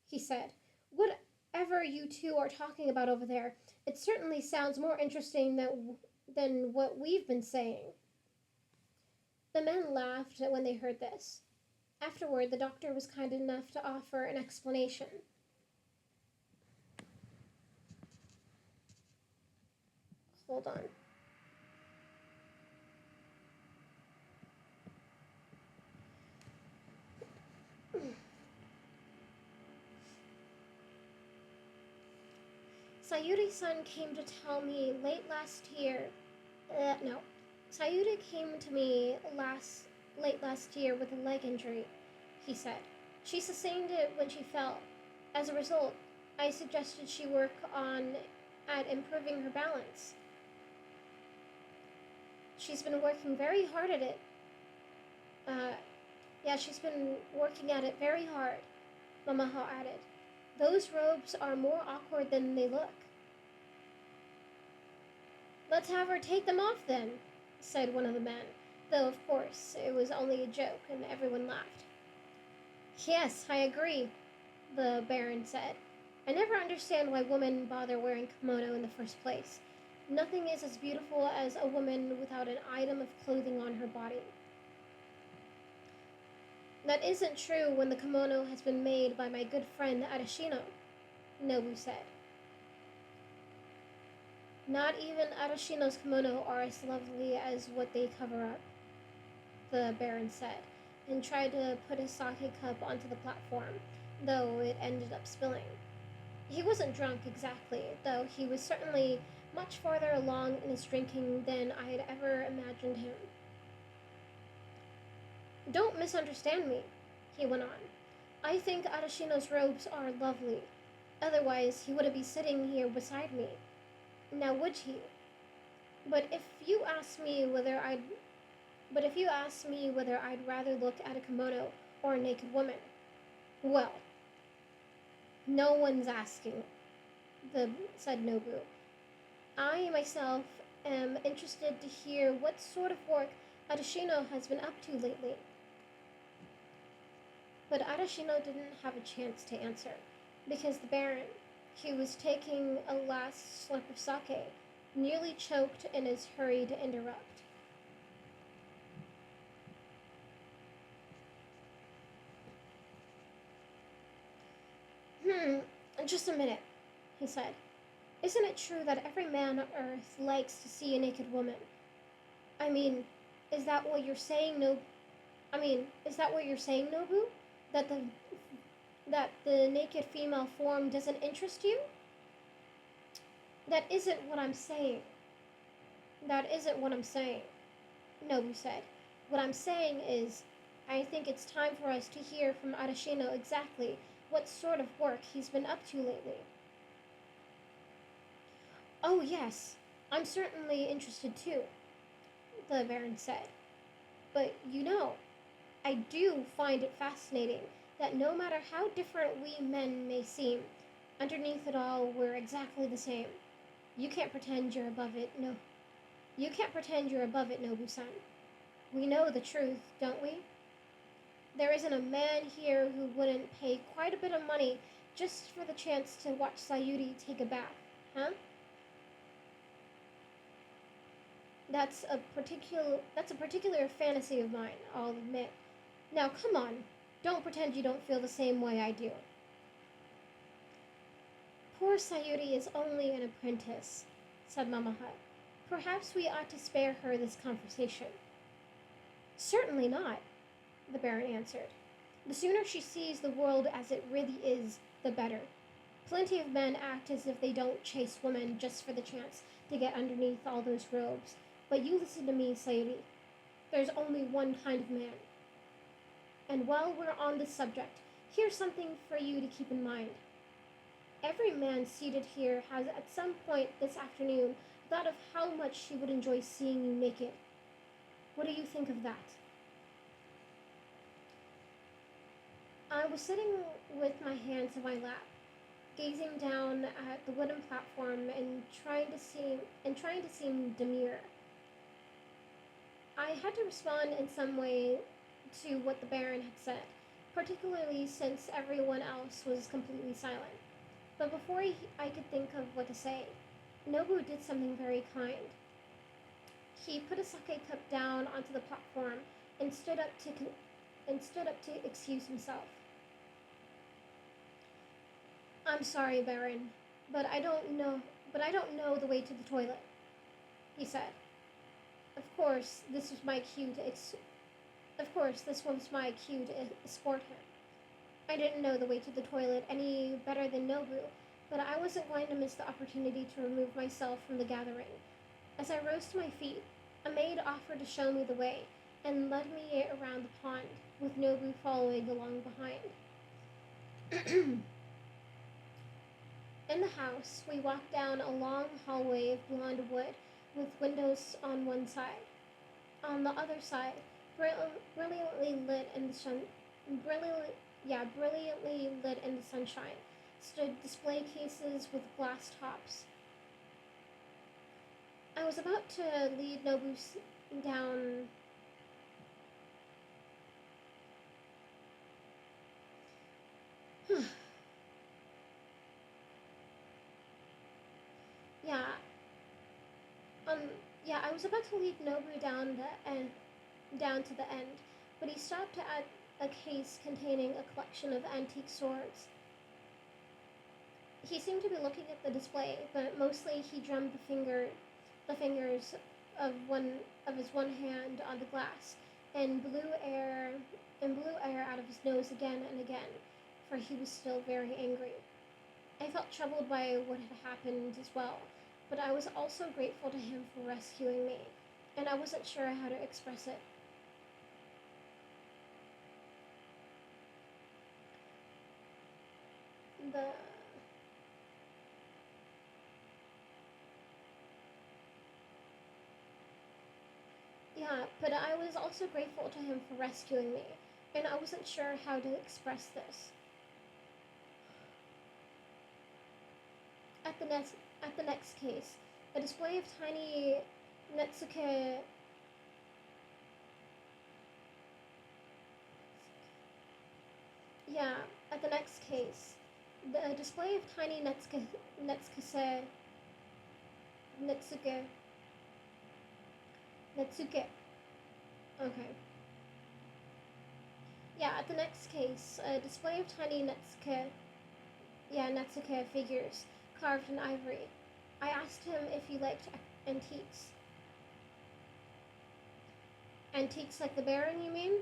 he said. Whatever you two are talking about over there, it certainly sounds more interesting than what we've been saying. The men laughed when they heard this. Afterward, the doctor was kind enough to offer an explanation. Hold on. Sayuri-san came to tell me late last year. No. Sayuri came to me late last year with a leg injury, he said. She sustained it when she fell. As a result, I suggested she work at improving her balance. She's been working very hard at it. She's been working at it very hard, Mamaha added. Those robes are more awkward than they look. Let's have her take them off then, said one of the men, though of course it was only a joke and everyone laughed. Yes, I agree, the Baron said. I never understand why women bother wearing kimono in the first place. Nothing is as beautiful as a woman without an item of clothing on her body. That isn't true when the kimono has been made by my good friend Arashino, Nobu said. Not even Arashino's kimono are as lovely as what they cover up, the Baron said, and tried to put his sake cup onto the platform, though it ended up spilling. He wasn't drunk exactly, though he was certainly much farther along in his drinking than I had ever imagined him. Don't misunderstand me, he went on. I think Arashino's robes are lovely. Otherwise, he wouldn't be sitting here beside me. Now would he? But if you ask me whether I'd rather look at a kimono or a naked woman, well, no one's asking, said Nobu. I myself am interested to hear what sort of work Arashino has been up to lately. But Arashino didn't have a chance to answer, because the Baron, he was taking a last slurp of sake, nearly choked in his hurry to interrupt. Just a minute, he said. Isn't it true that every man on Earth likes to see a naked woman? I mean, is that what you're saying, Nobu? That the naked female form doesn't interest you? That isn't what I'm saying, Nobu said. What I'm saying is, I think it's time for us to hear from Arashino exactly what sort of work he's been up to lately. Oh yes, I'm certainly interested too, the Baron said. But I do find it fascinating that no matter how different we men may seem, underneath it all we're exactly the same. You can't pretend you're above it, Nobu-san. We know the truth, don't we? There isn't a man here who wouldn't pay quite a bit of money just for the chance to watch Sayuri take a bath, huh? That's a particular fantasy of mine, I'll admit. Now come on, don't pretend you don't feel the same way I do. Poor Sayuri is only an apprentice, said Mama Hut. Perhaps we ought to spare her this conversation. Certainly not, the Baron answered. The sooner she sees the world as it really is, the better. Plenty of men act as if they don't chase women just for the chance to get underneath all those robes. But you listen to me, Sayuri. There's only one kind of man. And while we're on this subject, here's something for you to keep in mind. Every man seated here has at some point this afternoon thought of how much he would enjoy seeing you naked. What do you think of that? I was sitting with my hands in my lap, gazing down at the wooden platform and trying to seem demure. I had to respond in some way to what the Baron had said, particularly since everyone else was completely silent. But I could think of what to say, Nobu did something very kind. He put a sake cup down onto the platform and stood up to excuse himself. I'm sorry, Baron, but I don't know the way to the toilet, he said. Of course, this was my cue to escort him. I didn't know the way to the toilet any better than Nobu, but I wasn't going to miss the opportunity to remove myself from the gathering. As I rose to my feet, a maid offered to show me the way and led me around the pond, with Nobu following along behind. In the house, we walked down a long hallway of blonde wood with windows on one side. On the other side, brilliantly lit in the sun, brilliantly lit in the sunshine, stood display cases with glass tops. I was about to lead Nobu down. yeah, um, I was about to lead Nobu down to the end, but he stopped at a case containing a collection of antique swords. He seemed to be looking at the display, but mostly he drummed the fingers of his one hand on the glass, and blew air out of his nose again and again, for he was still very angry. I felt troubled by what had happened as well, but I was also grateful to him for rescuing me, and I wasn't sure how to express it. The but I was also grateful to him for rescuing me, and I wasn't sure how to express this. At the next at the next case, a display of tiny Netsuke yeah, at the next case, the display of tiny Netsuke Netsuke Netsuke. Okay. Yeah, at the next case, a display of tiny Netsuke figures carved in ivory. I asked him if he liked antiques. Antiques like the Baron, you mean?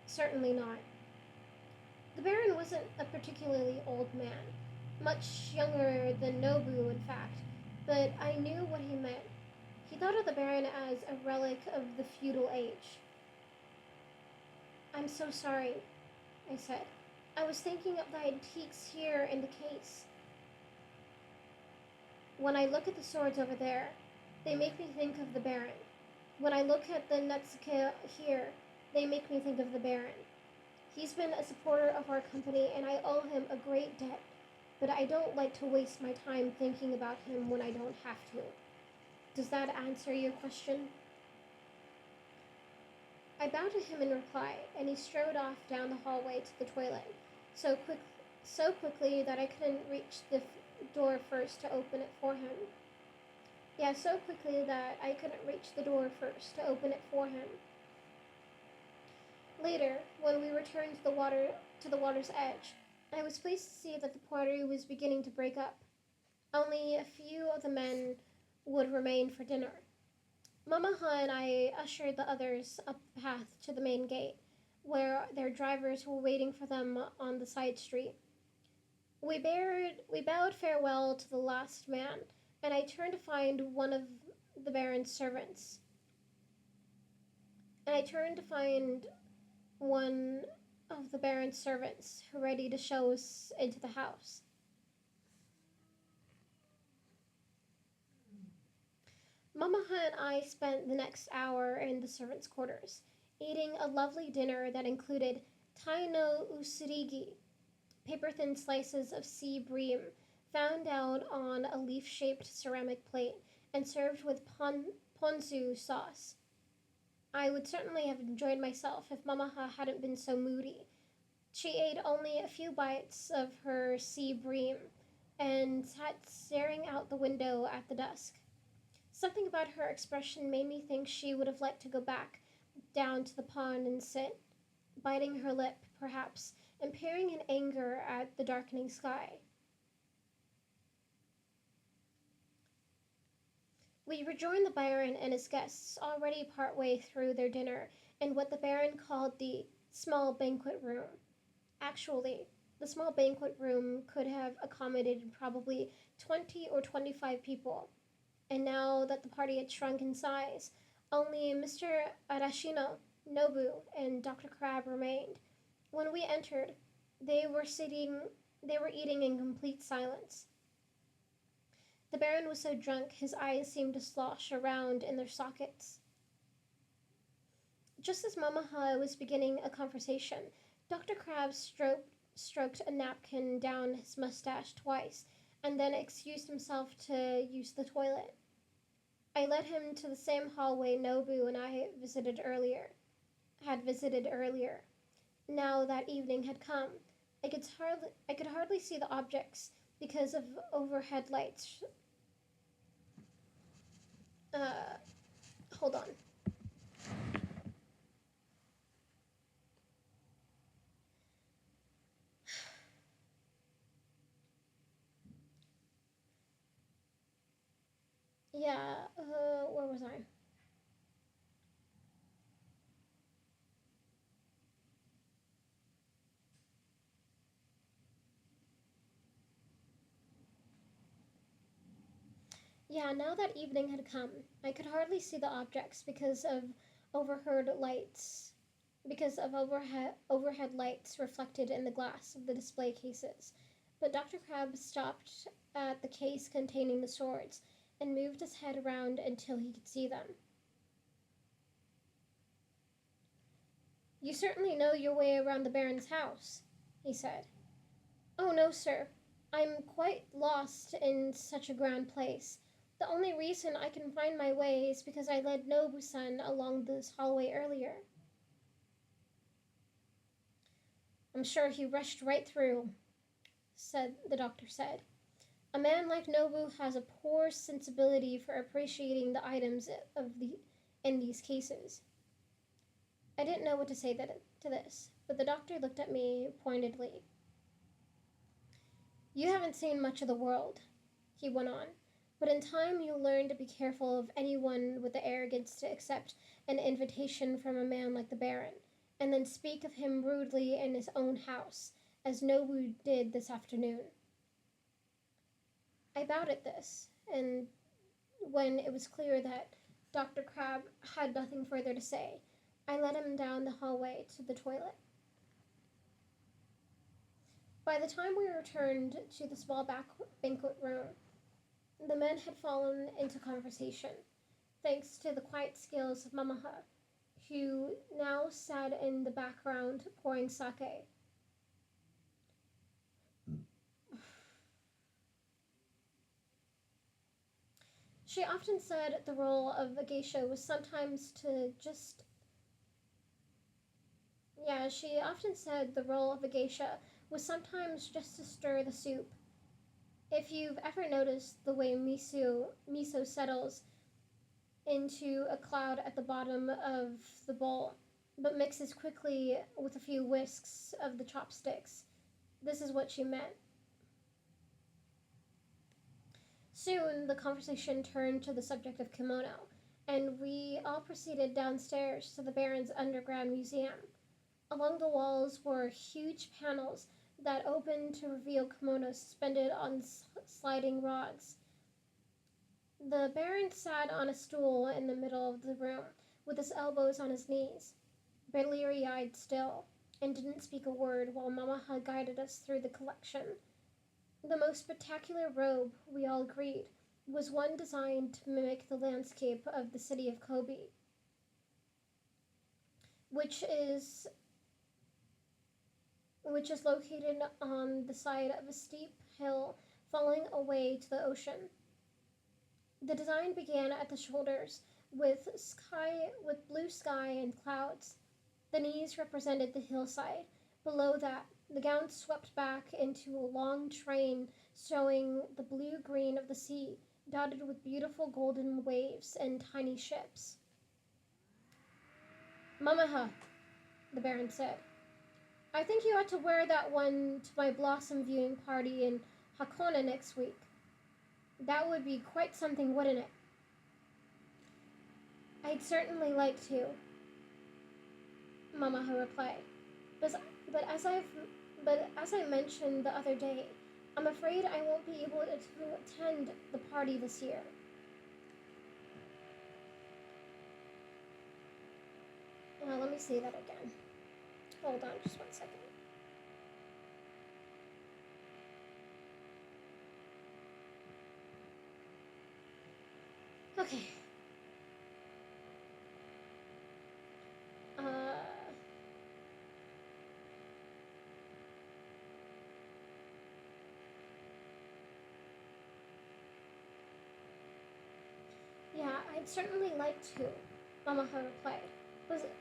Certainly not. The Baron wasn't a particularly old man, much younger than Nobu, in fact, but I knew what he meant. He thought of the Baron as a relic of the feudal age. I'm so sorry, I said. I was thinking of the antiques here in the case. When I look at the swords over there, they make me think of the Baron. When I look at the Netsuke here, they make me think of the Baron. He's been a supporter of our company, and I owe him a great debt, but I don't like to waste my time thinking about him when I don't have to. Does that answer your question? I bowed to him in reply, and he strode off down the hallway to the toilet, so quickly that I couldn't reach the door first to open it for him. Yeah, so quickly that I couldn't reach the door first to open it for him. Later, when we returned to the water's edge, I was pleased to see that the party was beginning to break up. Only a few of the men would remain for dinner. Mamaha and I ushered the others up the path to the main gate, where their drivers were waiting for them on the side street. We bowed farewell to the last man, and I turned to find one of the Baron's servants. And I turned to find one of the Baron's servants ready to show us into the house. Mamaha and I spent the next hour in the servants' quarters, eating a lovely dinner that included tai no usurigi, paper-thin slices of sea bream found out on a leaf-shaped ceramic plate and served with ponzu sauce. I would certainly have enjoyed myself if Mamaha hadn't been so moody. She ate only a few bites of her sea bream and sat staring out the window at the dusk. Something about her expression made me think she would have liked to go back down to the pond and sit, biting her lip, perhaps, and peering in anger at the darkening sky. We rejoined the Baron and his guests already part way through their dinner in what the Baron called the small banquet room. Actually, the small banquet room could have accommodated probably 20 or 25 people, and now that the party had shrunk in size, only Mr. Arashino, Nobu, and Dr. Crab remained. When we entered, they were sitting they were eating in complete silence. The Baron was so drunk his eyes seemed to slosh around in their sockets. Just as Mamaha was beginning a conversation, Dr. Crab stroked a napkin down his mustache twice and then excused himself to use the toilet. I led him to the same hallway Nobu and I had visited earlier. Now that evening had come, I could hardly see the objects because of overhead lights. Uh, hold on. Yeah, where was I? Yeah, now that evening had come, I could hardly see the objects overhead lights, because of overhead lights reflected in the glass of the display cases. But Dr. Crab stopped at the case containing the swords and moved his head around until he could see them. You certainly know your way around the Baron's house, he said. Oh, no, sir. I'm quite lost in such a grand place. The only reason I can find my way is because I led Nobu-san along this hallway earlier. I'm sure he rushed right through, the doctor said. A man like Nobu has a poor sensibility for appreciating the items in these cases. I didn't know what to say to this, but the doctor looked at me pointedly. You haven't seen much of the world, he went on, but in time you'll learn to be careful of anyone with the arrogance to accept an invitation from a man like the Baron, and then speak of him rudely in his own house, as Nobu did this afternoon. I bowed at this, and when it was clear that Dr. Crab had nothing further to say, I led him down the hallway to the toilet. By the time we returned to the small banquet room, the men had fallen into conversation, thanks to the quiet skills of Mamaha, who now sat in the background pouring sake. She often said the role of a geisha was sometimes to just. Yeah, she often said the role of a geisha was sometimes just to stir the soup. If you've ever noticed the way miso settles into a cloud at the bottom of the bowl, but mixes quickly with a few whisks of the chopsticks, this is what she meant. Soon, the conversation turned to the subject of kimono, and we all proceeded downstairs to the Baron's underground museum. Along the walls were huge panels that opened to reveal kimonos suspended on sliding rods. The Baron sat on a stool in the middle of the room, with his elbows on his knees, bleary-eyed still, and didn't speak a word while Mamaha guided us through the collection. The most spectacular robe, we all agreed, was one designed to mimic the landscape of the city of Kobe, which is located on the side of a steep hill falling away to the ocean. The design began at the shoulders with blue sky and clouds. The knees represented the hillside. Below that, the gown swept back into a long train showing the blue-green of the sea, dotted with beautiful golden waves and tiny ships. "Mamaha," the Baron said, "I think you ought to wear that one to my blossom viewing party in Hakone next week. That would be quite something, wouldn't it?" "I'd certainly like to," Mamaha replied. But as I mentioned the other day, I'm afraid I won't be able to attend the party this year." Let me say that again. Hold on just 1 second. Okay. Yeah, I'd certainly like to, Mamaha replied.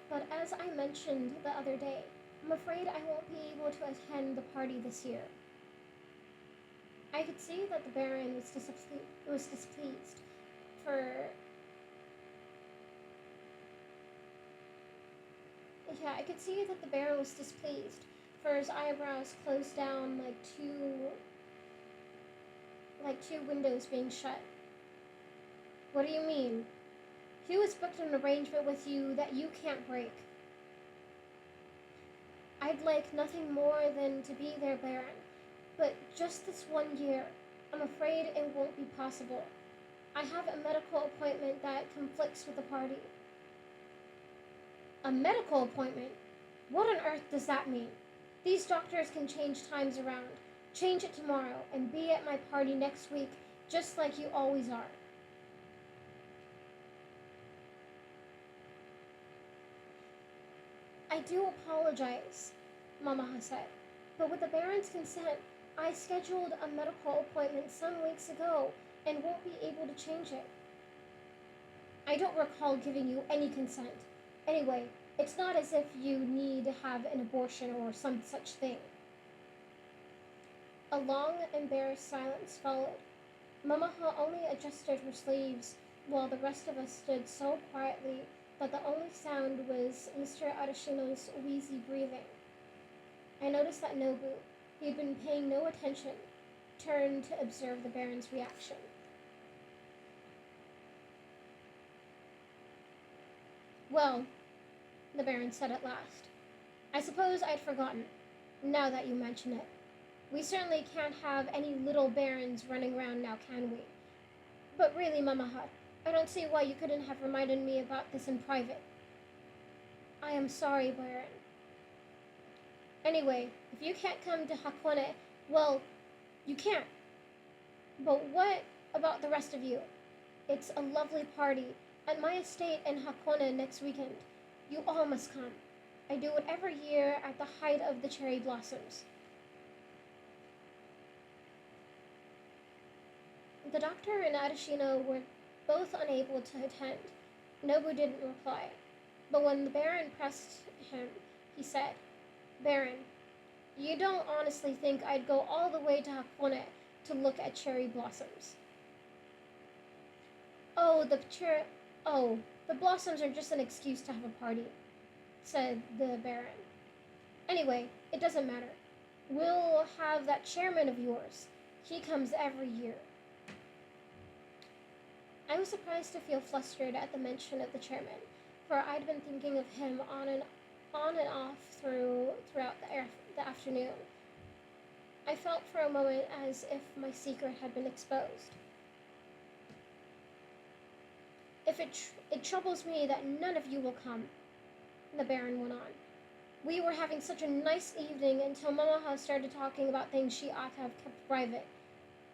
But as I mentioned the other day, I'm afraid I won't be able to attend the party this year. I could see that the Baron was displeased, for I could see that the Baron was displeased, for his eyebrows closed down like two windows being shut. "What do you mean? Who has booked an arrangement with you that you can't break?" "I'd like nothing more than to be there, Baron, but just this 1 year, I'm afraid it won't be possible. I have a medical appointment that conflicts with the party." "A medical appointment? What on earth does that mean? These doctors can change times around. Change it tomorrow and be at my party next week, just like you always are." "I do apologize," Mamaha said, "but with the Baron's consent, I scheduled a medical appointment some weeks ago and won't be able to change it." "I don't recall giving you any consent. Anyway, it's not as if you need to have an abortion or some such thing." A long, embarrassed silence followed. Mamaha only adjusted her sleeves, while the rest of us stood so quietly that the only sound was Mr. Arashino's wheezy breathing. I noticed that Nobu, who had been paying no attention, turned to observe the Baron's reaction. "Well," the Baron said at last, "I suppose I'd forgotten, now that you mention it. We certainly can't have any little Barons running around now, can we? But really, Mamaha, I don't see why you couldn't have reminded me about this in private." "I am sorry, Baron. Anyway, if you can't come to Hakone, well, you can't. But what about the rest of you? It's a lovely party at my estate in Hakone next weekend. You all must come. I do it every year at the height of the cherry blossoms." The doctor and Arashino were both unable to attend. Nobu didn't reply. But when the Baron pressed him, he said, "Baron, you don't honestly think I'd go all the way to Hakone to look at cherry blossoms. Oh, oh, the blossoms are just an excuse to have a party, said the Baron. Anyway, it doesn't matter. We'll have that chairman of yours. He comes every year. I was surprised to feel flustered at the mention of the chairman, for I'd been thinking of him on and off throughout the afternoon. I felt for a moment as if my secret had been exposed. It troubles me that none of you will come, the Baron went on. We were having such a nice evening until Mamaha started talking about things she ought to have kept private.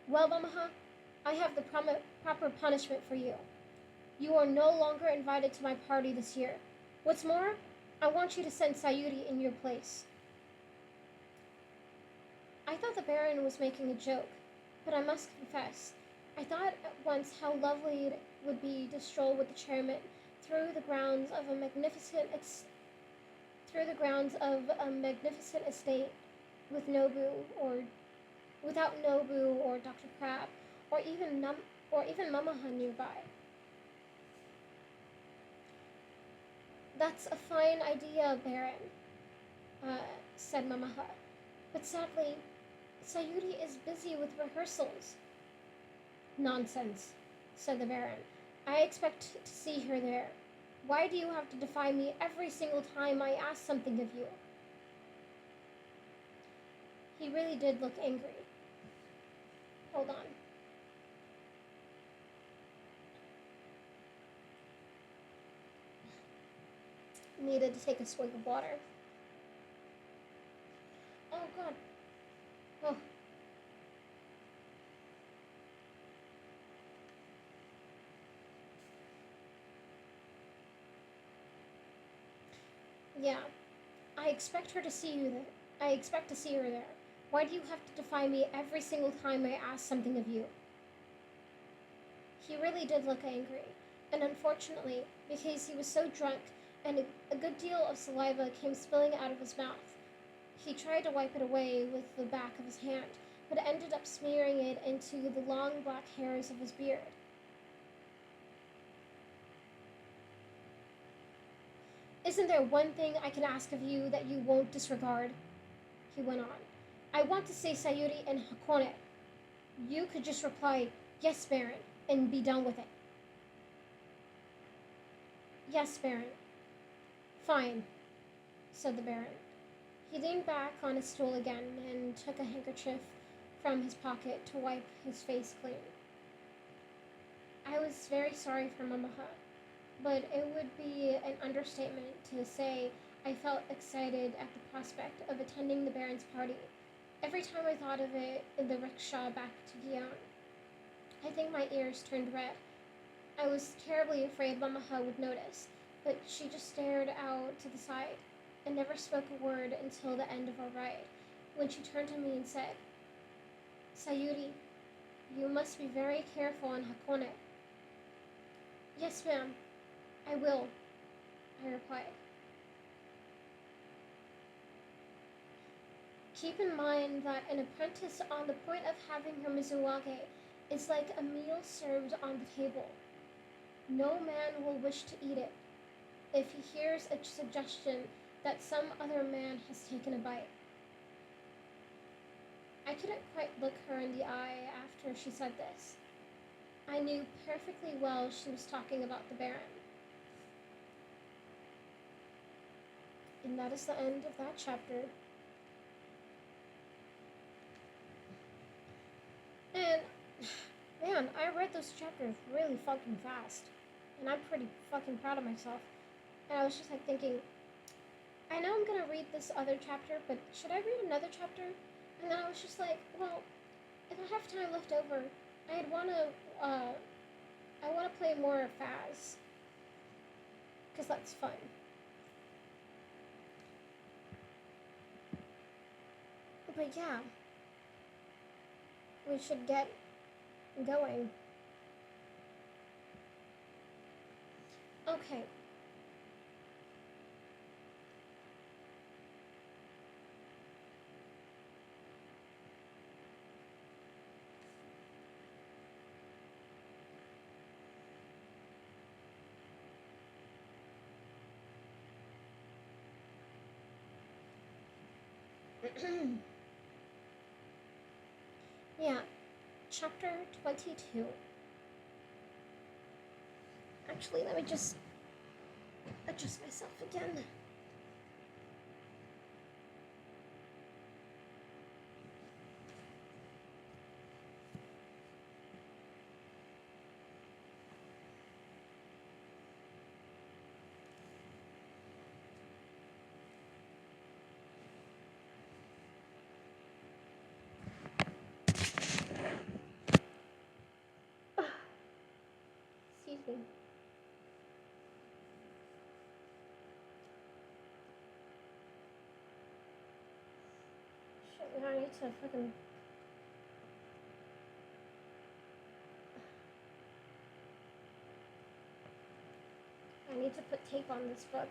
Well, Mamaha, I have the proper punishment for you. You are no longer invited to my party this year. What's more, I want you to send Sayuri in your place. I thought the Baron was making a joke, but I must confess, I thought at once how lovely it would be to stroll with the chairman through the grounds of a magnificent estate with without Nobu or Dr. Crab or even Mamaha nearby. That's a fine idea, Baron, said Mamaha. But sadly, Sayuri is busy with rehearsals. Nonsense, said the Baron. I expect to see her there. Why do you have to defy me every single time I ask something of you? He really did look angry. Hold on. Needed to take a swig of water. Oh, God. Oh. Yeah, I expect to see her there. Why do you have to defy me every single time I ask something of you? He really did look angry, and unfortunately, because he was so drunk and a good deal of saliva came spilling out of his mouth, he tried to wipe it away with the back of his hand, but ended up smearing it into the long black hairs of his beard. Isn't there one thing I can ask of you that you won't disregard? He went on. I want to say Sayuri and Hakone. You could just reply, yes, Baron, and be done with it. Yes, Baron. Fine, said the Baron. He leaned back on his stool again and took a handkerchief from his pocket to wipe his face clean. I was very sorry for Mamaha, but it would be an understatement to say I felt excited at the prospect of attending the Baron's party. Every time I thought of it in the rickshaw back to Gyeong, I think my ears turned red. I was terribly afraid Mamaha would notice, but she just stared out to the side and never spoke a word until the end of our ride, when she turned to me and said, Sayuri, you must be very careful on Hakone. Yes, ma'am, I will, I replied. Keep in mind that an apprentice on the point of having her Mizuwage is like a meal served on the table. No man will wish to eat it if he hears a suggestion that some other man has taken a bite. I couldn't quite look her in the eye after she said this. I knew perfectly well she was talking about the Baron. And that is the end of that chapter. And, man, I read those chapters really fucking fast. And I'm pretty fucking proud of myself. And I was just like thinking, I know I'm gonna read this other chapter, but should I read another chapter? And then I was just like, well, if I have time left over, I wanna play more Faz. Because that's fun. But yeah, we should get going. Okay. Yeah, chapter 22. Actually, let me just adjust myself again. Excuse me. Shit, now I need to fucking. I need to put tape on this book.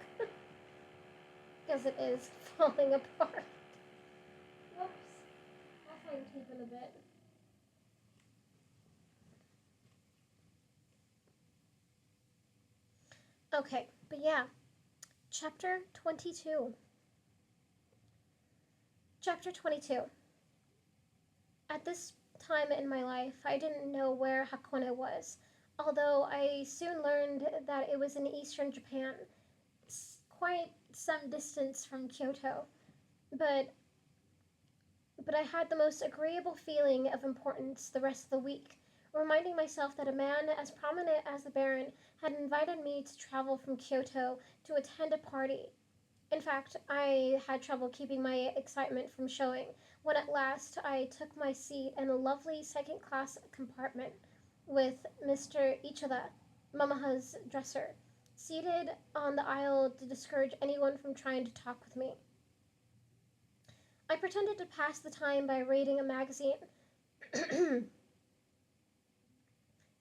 Because it is falling apart. Whoops. I'll find tape in a bit. Okay, but yeah. Chapter 22. Chapter 22. At this time in my life, I didn't know where Hakone was, although I soon learned that it was in eastern Japan, quite some distance from Kyoto. But but I had the most agreeable feeling of importance the rest of the week, reminding myself that a man as prominent as the Baron had invited me to travel from Kyoto to attend a party. In fact, I had trouble keeping my excitement from showing when at last I took my seat in a lovely second class compartment with Mr. Ichida, Mamaha's dresser, seated on the aisle to discourage anyone from trying to talk with me. I pretended to pass the time by reading a magazine.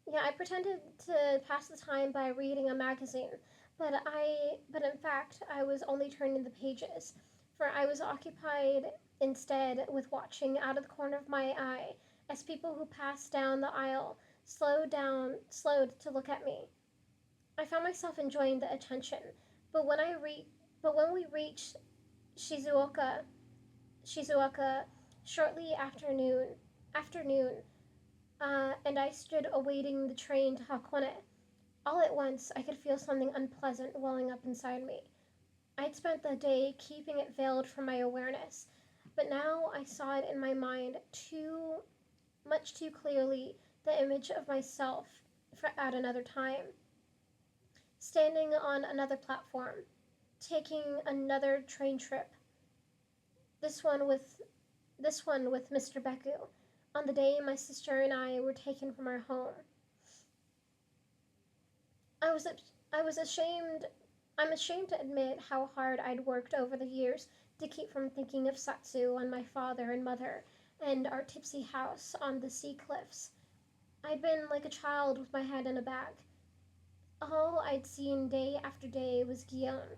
Yeah, I pretended to pass the time by reading a magazine, but in fact I was only turning the pages, for I was occupied instead with watching out of the corner of my eye as people who passed down the aisle slowed to look at me. I found myself enjoying the attention, but when we reached Shizuoka, Shizuoka shortly afternoon, and I stood awaiting the train to Hakone. All at once, I could feel something unpleasant welling up inside me. I'd spent the day keeping it veiled from my awareness, but now I saw it in my mind much too clearly, the image of myself at another time, standing on another platform, taking another train trip. This one with this one with Mr. Beku, on the day my sister and I were taken from our home. I was I was ashamed. I'm ashamed to admit how hard I'd worked over the years to keep from thinking of Satsu and my father and mother and our tipsy house on the sea cliffs. I'd been like a child with my head in a bag. All I'd seen day after day was Guion,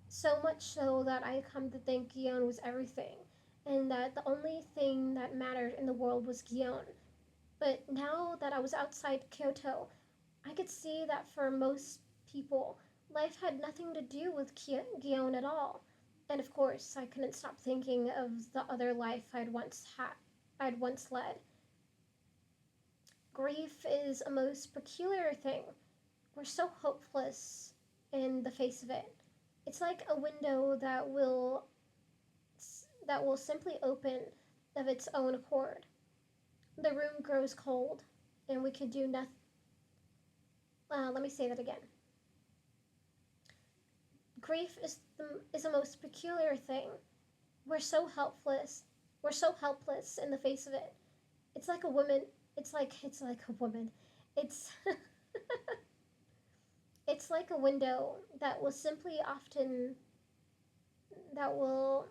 so much so that I come to think Guion was everything, and that the only thing that mattered in the world was Guion. But now that I was outside Kyoto, I could see that for most people, life had nothing to do with Guion at all. And of course, I couldn't stop thinking of the other life I'd once led. Grief is a most peculiar thing. We're so hopeless in the face of it. It's like a window that will simply open of its own accord. The room grows cold, and we could do nothing. Let me say that again. Grief is a most peculiar thing. We're so helpless. We're so helpless in the face of it. It's like a woman. It's like a woman. It's it's like a window that will simply often that will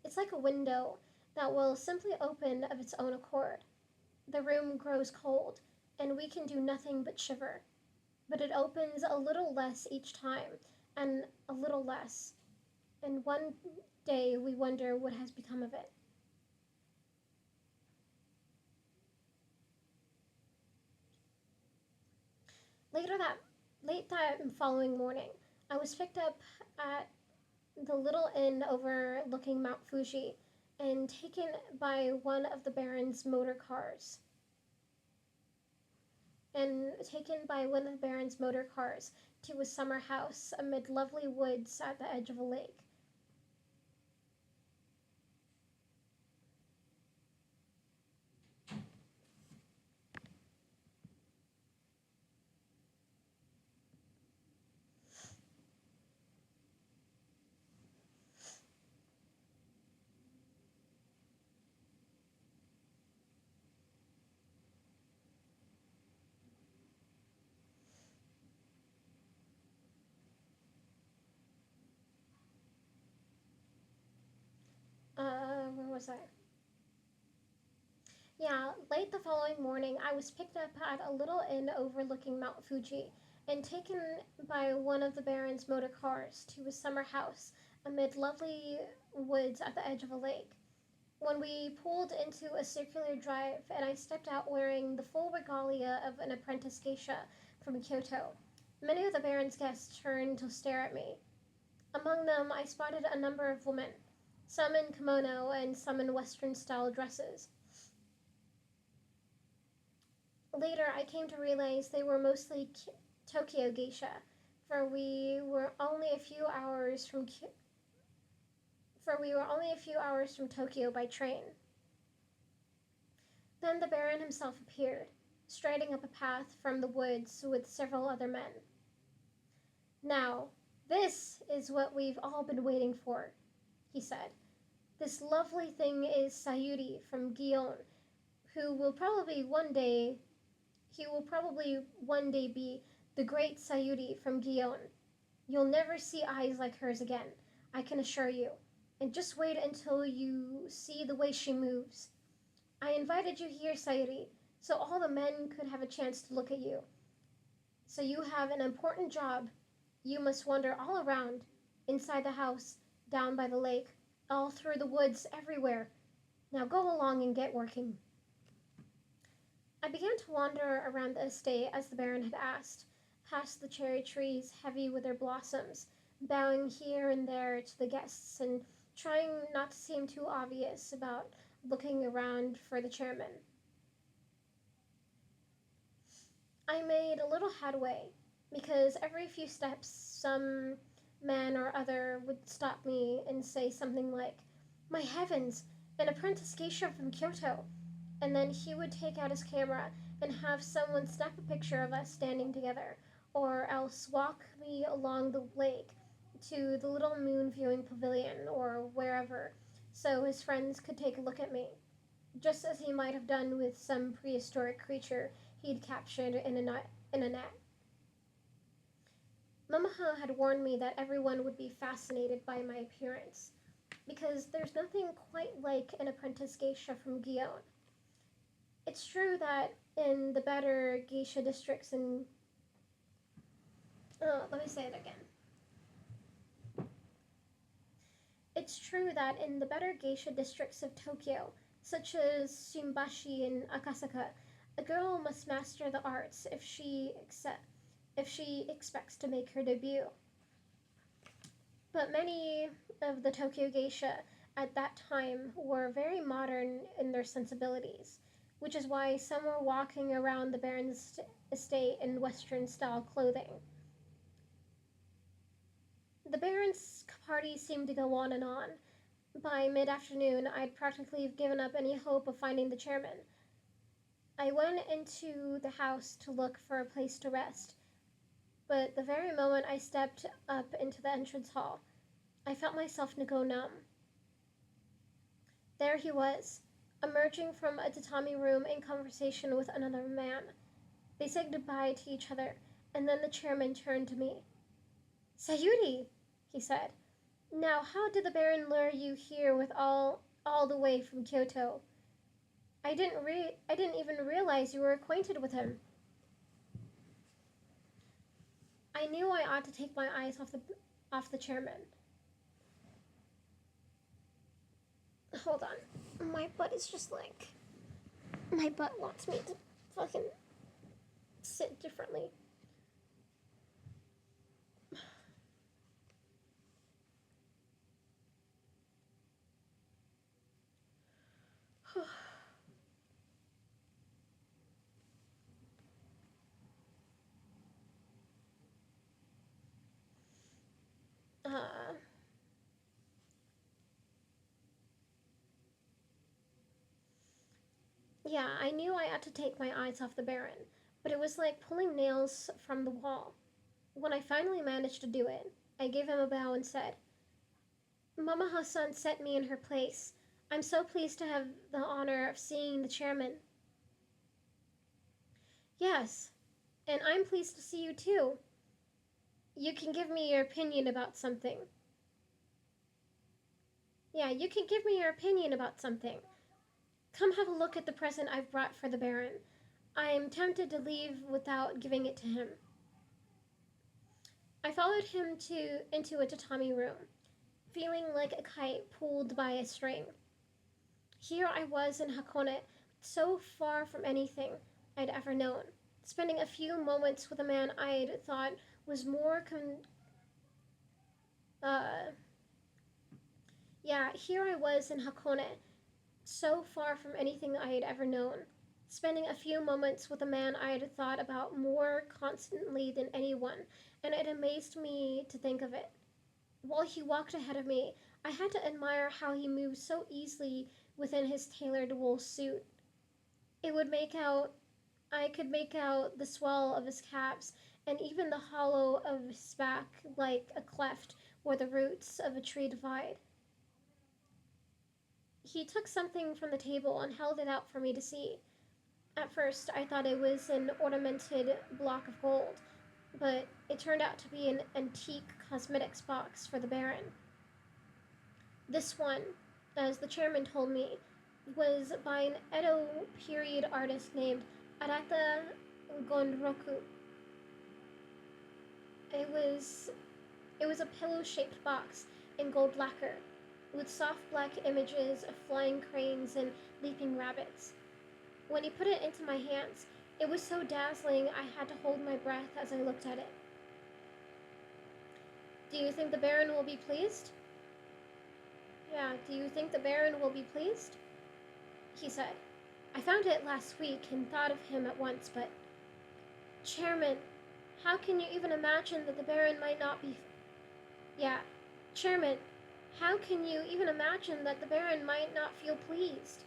it's like a window that will simply open of its own accord. The room grows cold, and we can do nothing but shiver. But it opens a little less each time, and a little less. And one day we wonder what has become of it. Later that Late that following morning, I was picked up at the little inn overlooking Mount Fuji, and taken by one of the Baron's motor cars. To a summer house amid lovely woods at the edge of a lake. Where was I? Yeah, late the following morning, I was picked up at a little inn overlooking Mount Fuji and taken by one of the Baron's motor cars to a summer house amid lovely woods at the edge of a lake. When we pulled into a circular drive and I stepped out wearing the full regalia of an apprentice geisha from Kyoto, many of the Baron's guests turned to stare at me. Among them, I spotted a number of women, some in kimono and some in Western style dresses. Later, I came to realize they were mostly Tokyo geisha, for we were only a few hours from Tokyo by train. Then the Baron himself appeared, striding up a path from the woods with several other men. "Now, this is what we've all been waiting for," he said. "This lovely thing is Sayuri from Gion, who will probably one day be the great Sayuri from Gion. You'll never see eyes like hers again, I can assure you. And just wait until you see the way she moves. I invited you here, Sayuri, so all the men could have a chance to look at you. So you have an important job. You must wander all around, inside the house, down by the lake, all through the woods, everywhere. Now go along and get working." I began to wander around the estate as the Baron had asked, past the cherry trees heavy with their blossoms, bowing here and there to the guests and trying not to seem too obvious about looking around for the chairman. I made a little headway, because every few steps some man or other would stop me and say something like, "My heavens, an apprentice geisha from Kyoto!" And then he would take out his camera and have someone snap a picture of us standing together, or else walk me along the lake to the little moon viewing pavilion or wherever, so his friends could take a look at me, just as he might have done with some prehistoric creature he'd captured in a net. Mamaha had warned me that everyone would be fascinated by my appearance, because there's nothing quite like an apprentice geisha from Gion. It's true that in the better geisha districts in... let me say it again. It's true that in the better geisha districts of Tokyo, such as Shimbashi and Akasaka, a girl must master the arts if she expects to make her debut. But many of the Tokyo geisha at that time were very modern in their sensibilities, which is why some were walking around the Baron's estate in Western-style clothing. The Baron's party seemed to go on and on. By mid-afternoon, I'd practically given up any hope of finding the chairman. I went into the house to look for a place to rest, but the very moment I stepped up into the entrance hall, I felt myself go numb. There he was, emerging from a tatami room in conversation with another man. They said goodbye to each other, and then the chairman turned to me. "Sayuri," he said, "now how did the Baron lure you here with all the way from Kyoto? I didn't even realize you were acquainted with him." I knew I ought to take my eyes off the chairman. Hold on. My butt is just like... My butt wants me to fucking sit differently. Uh, yeah, I knew I had to take my eyes off the Baron, but it was like pulling nails from the wall. When I finally managed to do it, I gave him a bow and said, Mama Hassan set me in her place. I'm so pleased to have the honor of seeing the chairman. Yes, and I'm pleased to see you too. You can give me your opinion about something. Yeah, you can give me your opinion about something. Come have a look at the present I've brought for the Baron. I'm tempted to leave without giving it to him. I followed him into a tatami room, feeling like a kite pulled by a string. Here I was in Hakone, so far from anything I'd ever known, spending a few moments with a man I'd thought was uh, here I was in Hakone, so far from anything I had ever known, spending a few moments with a man I had thought about more constantly than anyone, and it amazed me to think of it. While he walked ahead of me, I had to admire how he moved so easily within his tailored wool suit. It would make out I could make out the swell of his calves and even the hollow of his back like a cleft where the roots of a tree divide. He took something from the table and held it out for me to see. At first, I thought it was an ornamented block of gold, but it turned out to be an antique cosmetics box for the Baron. This one, as the chairman told me, was by an Edo period artist named Arata Gondroku. It was it was a pillow-shaped box in gold lacquer, with soft black images of flying cranes and leaping rabbits. When he put it into my hands, it was so dazzling I had to hold my breath as I looked at it. Do you think the Baron will be pleased? Yeah, do you think the Baron will be pleased? He said. I found it last week and thought of him at once, but... Chairman, how can you even imagine that the Baron might not be... Yeah, Chairman, how can you even imagine that the Baron might not feel pleased?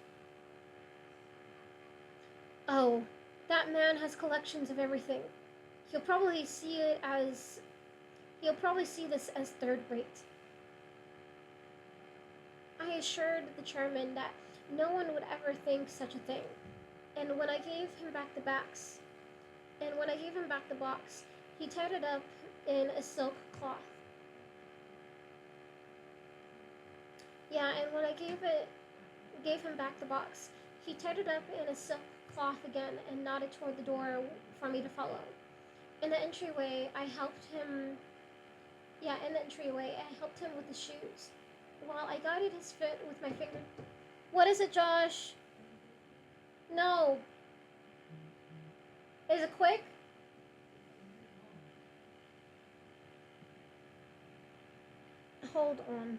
Oh, that man has collections of everything. He'll probably see it as... He'll probably see this as third rate. I assured the chairman that no one would ever think such a thing. And when I gave him back the box, he tied it up in a silk cloth. Yeah, and when I gave him back the box, he tied it up in a silk cloth again and nodded toward the door for me to follow. In the entryway, I helped him with the shoes, while I guided his foot with my finger. What is it, Josh? No. Is it quick? Hold on.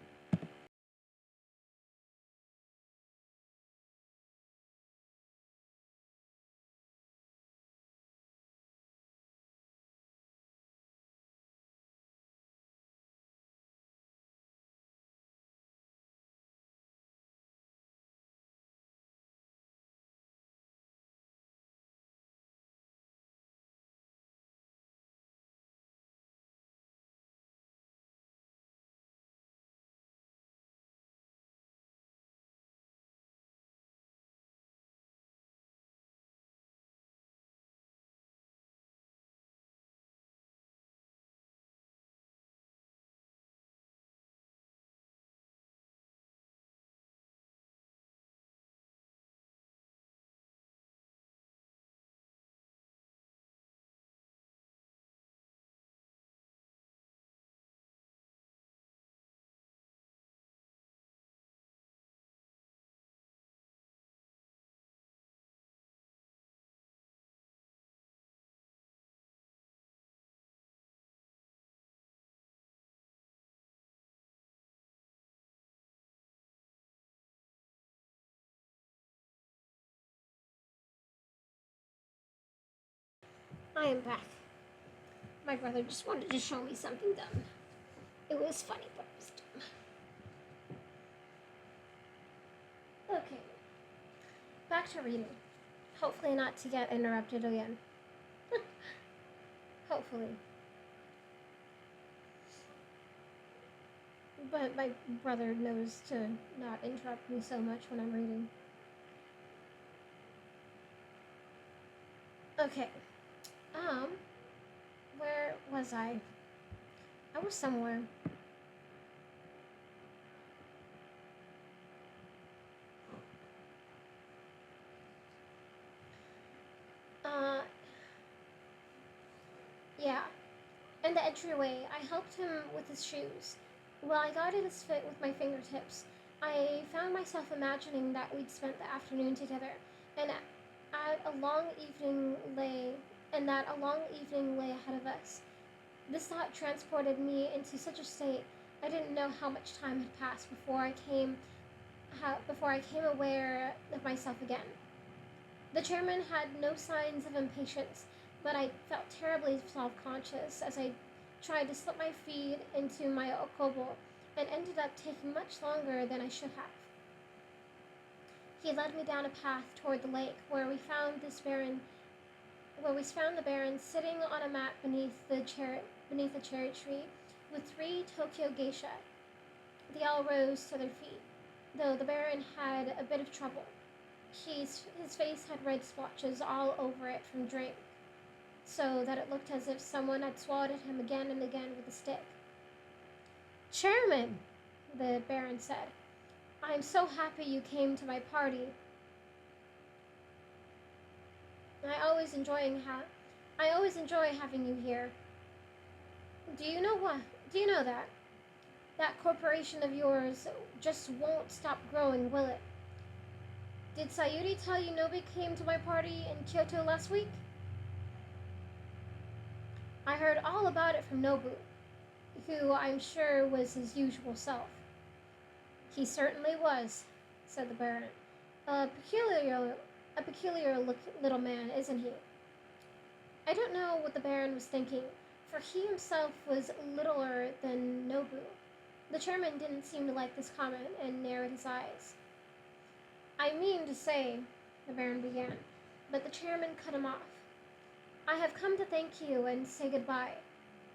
I am back. My brother just wanted to show me something done. It was funny, but it was dumb. Okay, back to reading. Hopefully not to get interrupted again. Hopefully. But my brother knows to not interrupt me so much when I'm reading. Okay. Um, where was I? I was somewhere. Uh, yeah. In the entryway, I helped him with his shoes. While I guided his fit with my fingertips, I found myself imagining that we'd spent the afternoon together, and at a long evening lay, and that a long evening lay ahead of us. This thought transported me into such a state I didn't know how much time had passed before I came aware of myself again. The chairman had no signs of impatience, but I felt terribly self-conscious as I tried to slip my feet into my okobo and ended up taking much longer than I should have. He led me down a path toward the lake where we found the Baron sitting on a mat beneath a cherry tree with three Tokyo Geisha. They all rose to their feet, though the Baron had a bit of trouble. His face had red splotches all over it from drink, so that it looked as if someone had swatted him again and again with a stick. "Chairman," the Baron said, "I'm so happy you came to my party. I always enjoy having you here. Do you know what? Do you know that? That corporation of yours just won't stop growing, will it? Did Sayuri tell you Nobi came to my party in Kyoto last week?" "I heard all about it from Nobu, who I'm sure was his usual self." "He certainly was," said the Baron. A peculiar little man, isn't he?" I don't know what the Baron was thinking, for he himself was littler than Nobu. The chairman didn't seem to like this comment and narrowed his eyes. "I mean to say," the Baron began, but the chairman cut him off. "I have come to thank you and say goodbye.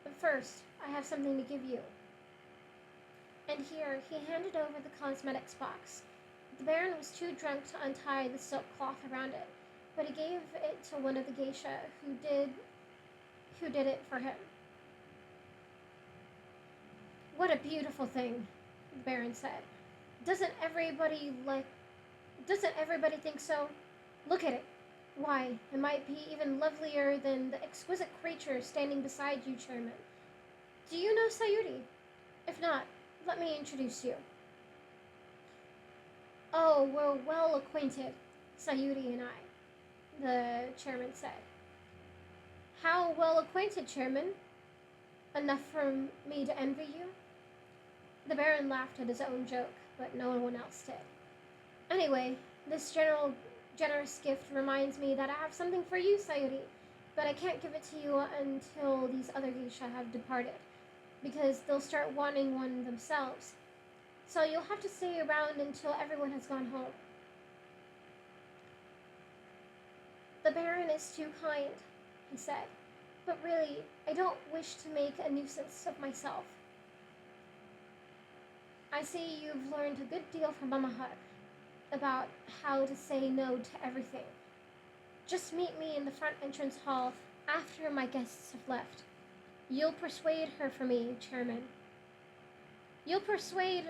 But first, I have something to give you." And here he handed over the cosmetics box. The Baron was too drunk to untie the silk cloth around it, but he gave it to one of the geisha who did it for him. "What a beautiful thing," the Baron said. Doesn't everybody think so? Look at it. Why, it might be even lovelier than the exquisite creature standing beside you, Chairman. Do you know Sayuri? If not, let me introduce you." "Oh, we're well acquainted, Sayuri and I," the chairman said. "How well acquainted, Chairman? Enough for me to envy you?" The Baron laughed at his own joke, but no one else did. "Anyway, this generous gift reminds me that I have something for you, Sayuri, but I can't give it to you until these other geisha have departed, because they'll start wanting one themselves. So you'll have to stay around until everyone has gone home." "The Baron is too kind," he said, "but really, I don't wish to make a nuisance of myself. I see you've learned a good deal from Mama Hut about how to say no to everything. Just meet me in the front entrance hall after my guests have left. You'll persuade her for me, Chairman. You'll persuade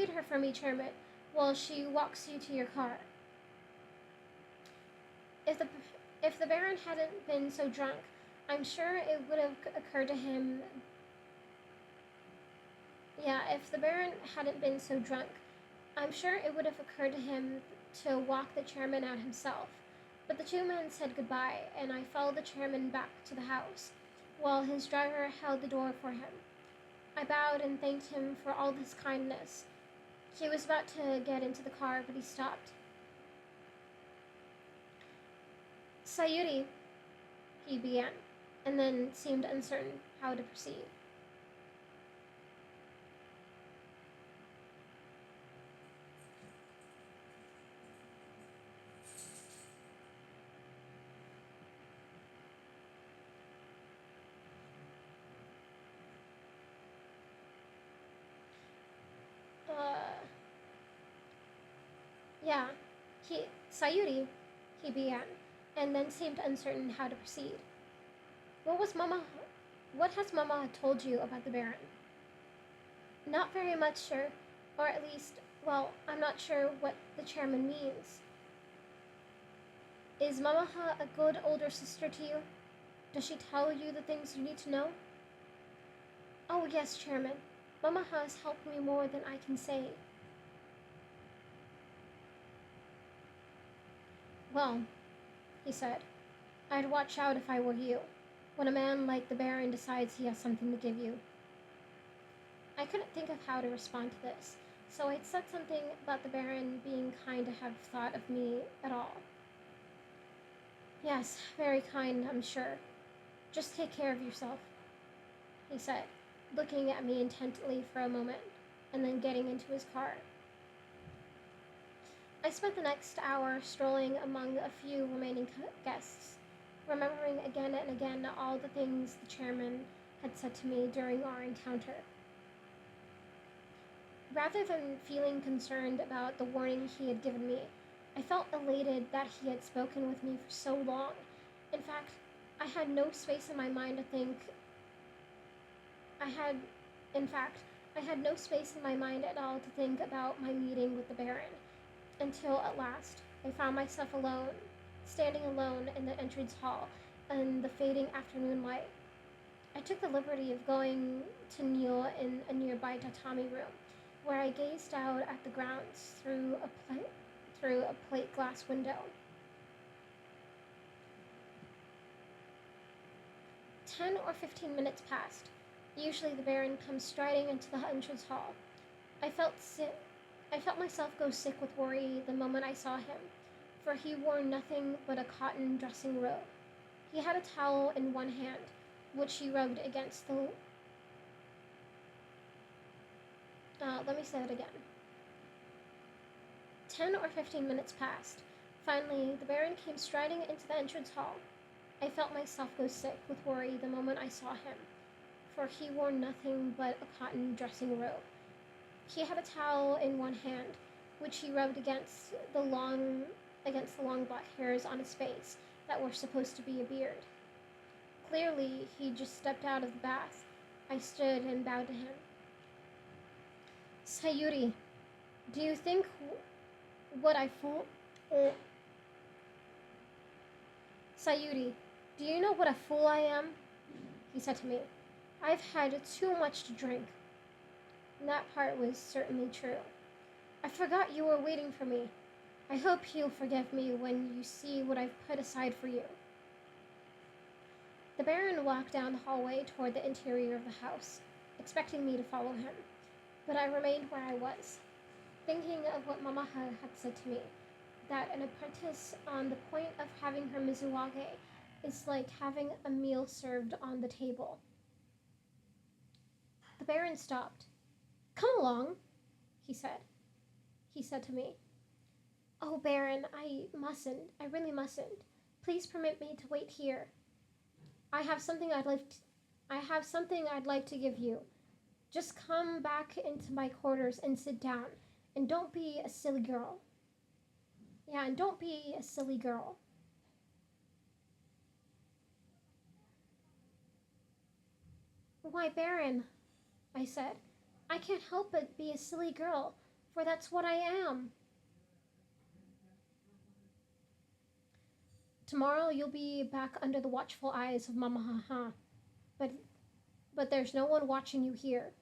her for me, Chairman, while she walks you to your car." If the Baron hadn't been so drunk, I'm sure it would have occurred to him. If the Baron hadn't been so drunk, I'm sure it would have occurred to him to walk the chairman out himself. But the two men said goodbye, and I followed the chairman back to the house, while his driver held the door for him. I bowed and thanked him for all his kindness. He was about to get into the car, but he stopped. "Sayuri," he began, and then seemed uncertain how to proceed. Yeah, Sayuri, he began, and then seemed uncertain how to proceed. What was Mama, what has Mama told you about the Baron? Not very much, sir, or at least, well, I'm not sure what the chairman means. Is Mamaha a good older sister to you? Does she tell you the things you need to know? Oh, yes, Chairman. Mamaha has helped me more than I can say. Well, he said, I'd watch out if I were you, when a man like the Baron decides he has something to give you. I couldn't think of how to respond to this, so I'd said something about the Baron being kind to have thought of me at all. Yes, very kind, I'm sure. Just take care of yourself, he said, looking at me intently for a moment, and then getting into his car. I spent the next hour strolling among a few remaining guests, remembering again and again all the things the chairman had said to me during our encounter. Rather than feeling concerned about the warning he had given me, I felt elated that he had spoken with me for so long. In fact, I had no space in my mind to think. I had, in fact, I had no space in my mind at all to think about my meeting with the Baron, until at last I found myself alone, standing alone in the entrance hall in the fading afternoon light. I took the liberty of going to kneel in a nearby tatami room, where I gazed out at the grounds through a plate glass window. 10 or 15 minutes passed. Usually the Baron comes striding into the entrance hall. I felt myself go sick with worry the moment I saw him, for he wore nothing but a cotton dressing robe. He had a towel in one hand, which he rubbed against the... let me say that again. 10 or 15 minutes passed. Finally, the Baron came striding into the entrance hall. I felt myself go sick with worry the moment I saw him, for he wore nothing but a cotton dressing robe. He had a towel in one hand, which he rubbed against the long black hairs on his face that were supposed to be a beard. Clearly, he just stepped out of the bath. I stood and bowed to him. Sayuri, do you think what I fool... Sayuri, do you know what a fool I am? He said to me. I've had too much to drink. And that part was certainly true. I forgot you were waiting for me. I hope you'll forgive me when you see what I've put aside for you. The Baron walked down the hallway toward the interior of the house, expecting me to follow him, but I remained where I was, thinking of what Mamaha had said to me, that an apprentice on the point of having her mizuwage is like having a meal served on the table. The Baron stopped. Come along, he said. He said to me, Oh, Baron, I really mustn't. Please permit me to wait here. I have something I'd like to give you. Just come back into my quarters and sit down, and don't be a silly girl. Yeah, and don't be a silly girl. Why, Baron, I said, I can't help but be a silly girl, for that's what I am. Tomorrow you'll be back under the watchful eyes of Mamaha, but there's no one watching you here.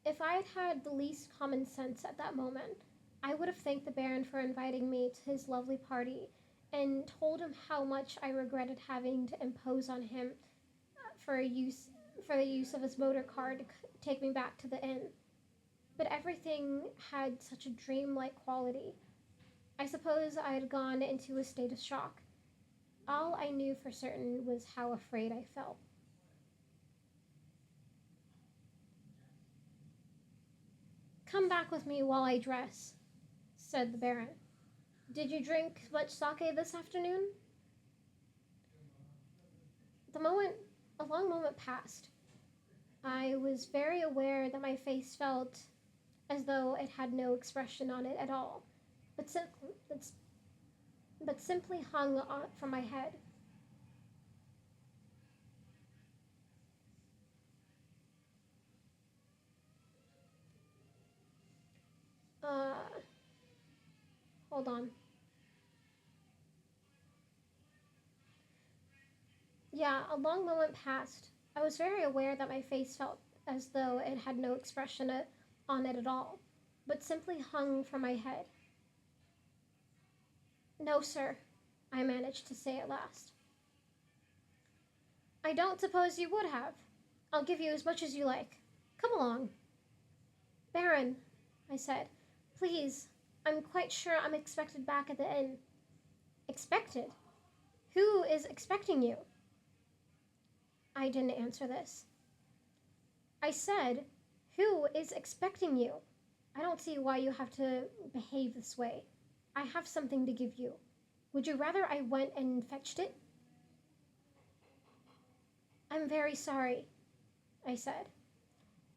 If I'd had the least common sense at that moment, I would have thanked the Baron for inviting me to his lovely party and told him how much I regretted having to impose on him for the use of his motor car to take me back to the inn. But everything had such a dreamlike quality. I suppose I had gone into a state of shock. All I knew for certain was how afraid I felt. Come back with me while I dress, said the Baron. Did you drink much sake this afternoon? A long moment passed. I was very aware that my face felt as though it had no expression on it at all, but, but simply hung from my head. Uh, Hold on. Yeah, a long moment passed. I was very aware that my face felt as though it had no expression on it at all, but simply hung from my head. No, sir, I managed to say at last. I don't suppose you would have. I'll give you as much as you like. Come along. Baron, I said, please, I'm quite sure I'm expected back at the inn. Expected? Who is expecting you? I didn't answer this. I said, who is expecting you? I don't see why you have to behave this way. I have something to give you. Would you rather I went and fetched it? I'm very sorry, I said.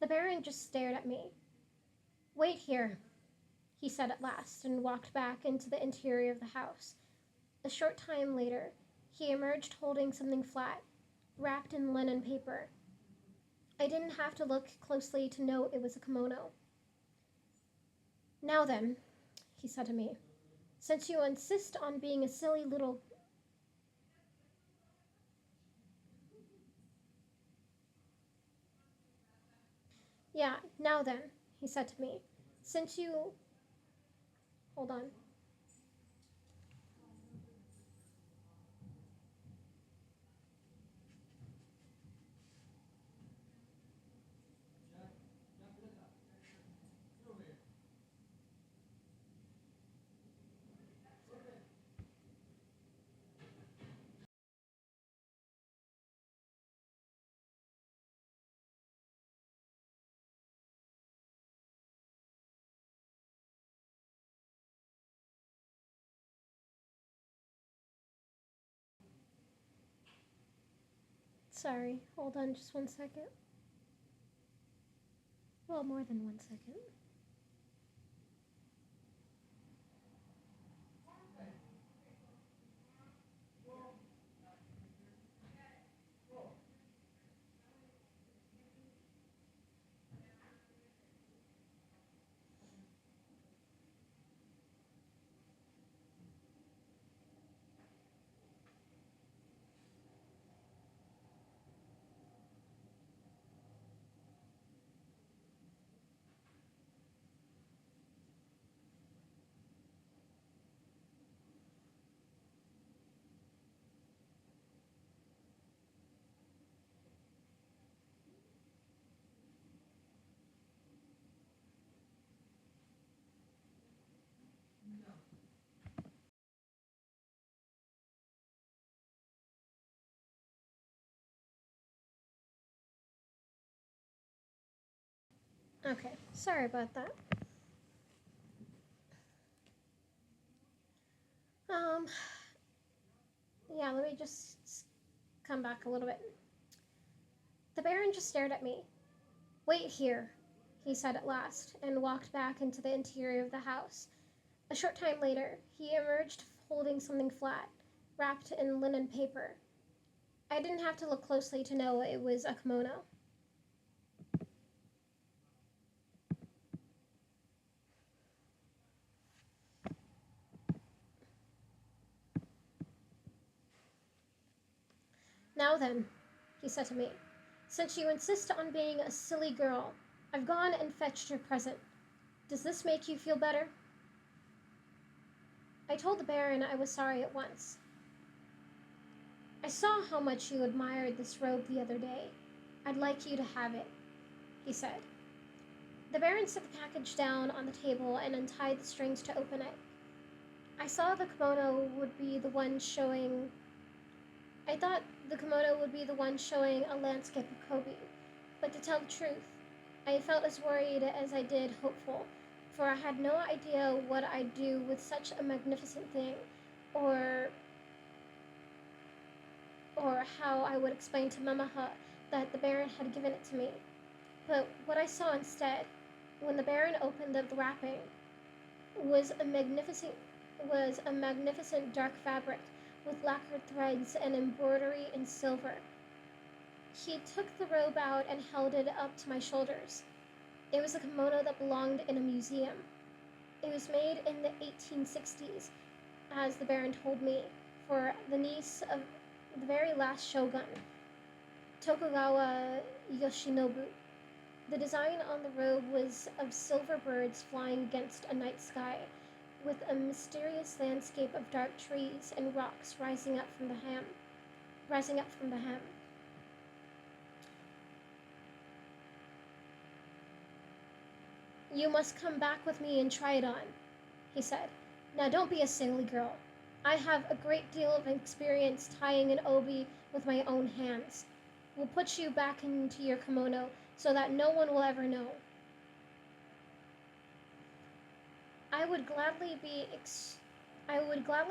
The Baron just stared at me. Wait here, he said at last, and walked back into the interior of the house. A short time later, he emerged holding something flat, wrapped in linen paper. I didn't have to look closely to know it was a kimono. Now then, he said to me, since you insist on being a silly little... Yeah, now then, he said to me, since you... Hold on. Sorry, hold on just 1 second. Well, more than 1 second. Okay, sorry about that. Um, yeah, let me just come back a little bit. The Baron just stared at me. Wait here, he said at last, and walked back into the interior of the house. A short time later, he emerged holding something flat, wrapped in linen paper. I didn't have to look closely to know it was a kimono. Now then, he said to me, since you insist on being a silly girl, I've gone and fetched your present. Does this make you feel better? I told the Baron I was sorry at once. I saw how much you admired this robe the other day. I'd like you to have it, he said. The Baron set the package down on the table and untied the strings to open it. I thought the kimono would be the one showing a landscape of Kobe, but to tell the truth, I felt as worried as I did hopeful, for I had no idea what I'd do with such a magnificent thing, or how I would explain to Mamaha that the Baron had given it to me. But what I saw instead, When the Baron opened the wrapping, was a magnificent dark fabric with lacquered threads and embroidery in silver. He took the robe out and held it up to my shoulders. It was a kimono that belonged in a museum. It was made in the 1860s, as the Baron told me, for the niece of the very last shogun, Tokugawa Yoshinobu. The design on the robe was of silver birds flying against a night sky, with a mysterious landscape of dark trees and rocks rising up from the hem. "You must come back with me and try it on," he said. "Now don't be a silly girl. I have a great deal of experience tying an obi with my own hands. We'll put you back into your kimono so that no one will ever know." I would gladly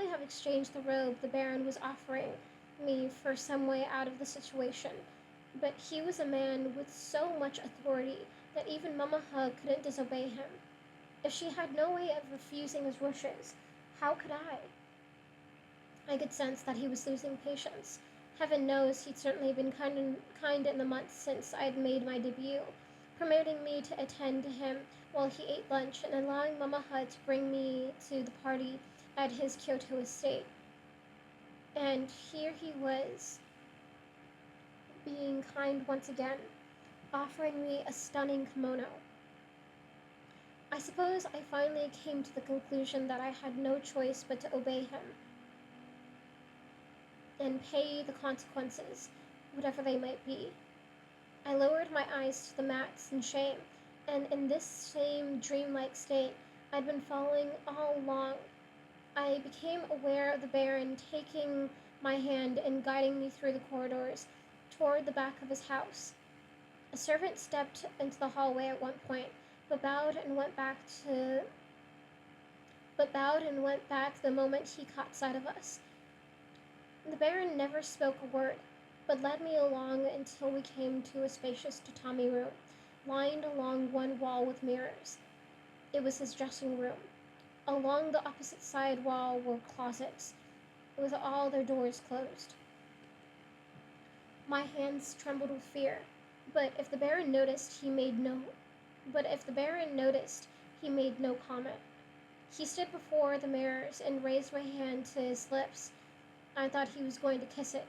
have exchanged the robe the Baron was offering me for some way out of the situation, but he was a man with so much authority that even Mamaha couldn't disobey him. If she had no way of refusing his wishes, how could I? I could sense that he was losing patience. Heaven knows he'd certainly been kind in the months since I had made my debut, permitting me to attend to him while he ate lunch and allowing Mamaha to bring me to the party at his Kyoto estate. And here he was, being kind once again, offering me a stunning kimono. I suppose I finally came to the conclusion that I had no choice but to obey him and pay the consequences, whatever they might be. I lowered my eyes to the mats in shame, and in this same dreamlike state I'd been following all along. I became aware of the Baron taking my hand and guiding me through the corridors toward the back of his house. A servant stepped into the hallway at one point, but bowed and went back the moment he caught sight of us. The Baron never spoke a word, but led me along until we came to a spacious tatami room, lined along one wall with mirrors. It was his dressing room. Along the opposite side wall were closets, with all their doors closed. My hands trembled with fear, but if the Baron noticed, he made no comment. He stood before the mirrors and raised my hand to his lips. I thought he was going to kiss it,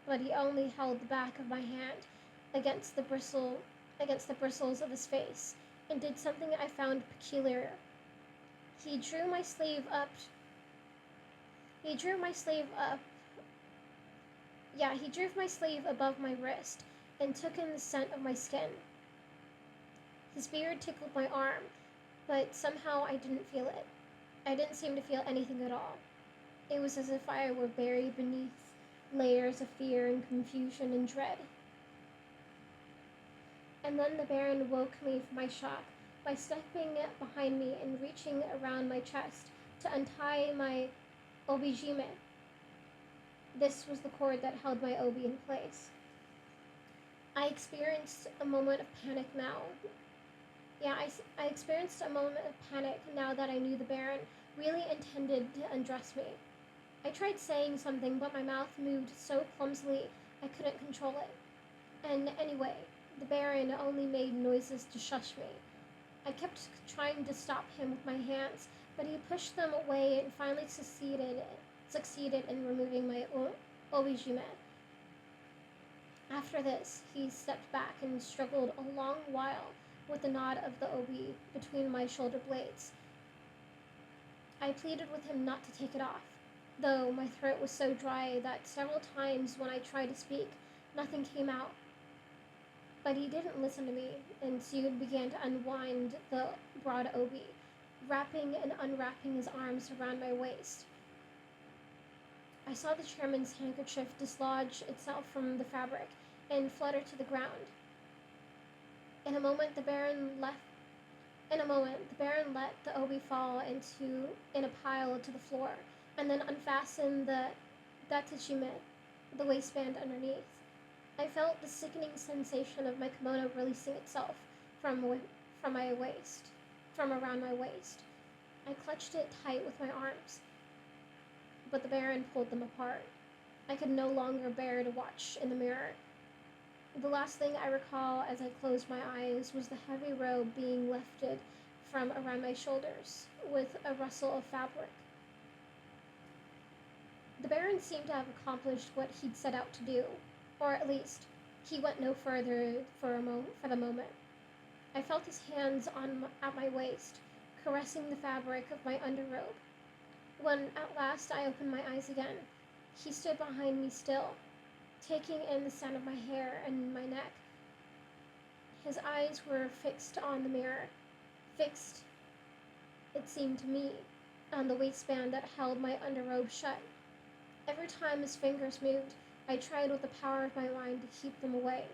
but he only held the back of my hand against the bristles of his face, and did something I found peculiar. He drew my sleeve up. He drew my sleeve above my wrist and took in the scent of my skin. His beard tickled my arm, but somehow I didn't feel it. I didn't seem to feel anything at all. It was as if I were buried beneath layers of fear and confusion and dread. And then the Baron woke me from my shock by stepping behind me and reaching around my chest to untie my obijime. This was the cord that held my obi in place. I experienced a moment of panic now. I experienced a moment of panic now that I knew the Baron really intended to undress me. I tried saying something, but my mouth moved so clumsily I couldn't control it. And anyway, the Baron only made noises to shush me. I kept trying to stop him with my hands, but he pushed them away and finally succeeded in removing my obijime. After this, he stepped back and struggled a long while with the knot of the obi between my shoulder blades. I pleaded with him not to take it off, though my throat was so dry that several times when I tried to speak, nothing came out. But he didn't listen to me, and soon began to unwind the broad obi, wrapping and unwrapping his arms around my waist. I saw the chairman's handkerchief dislodge itself from the fabric and flutter to the ground. In a moment, the Baron let the obi fall in a pile to the floor, and then unfastened the datachime, the waistband underneath. I felt the sickening sensation of my kimono releasing itself from from my waist, from around my waist. I clutched it tight with my arms, but the Baron pulled them apart. I could no longer bear to watch in the mirror. The last thing I recall as I closed my eyes was the heavy robe being lifted from around my shoulders with a rustle of fabric. The Baron seemed to have accomplished what he'd set out to do, or at least, he went no further for the moment. I felt his hands at my waist, caressing the fabric of my underrobe. When at last I opened my eyes again, he stood behind me still, taking in the scent of my hair and my neck. His eyes were fixed on the mirror, fixed, it seemed to me, on the waistband that held my underrobe shut. Every time his fingers moved, I tried with the power of my mind to keep them away.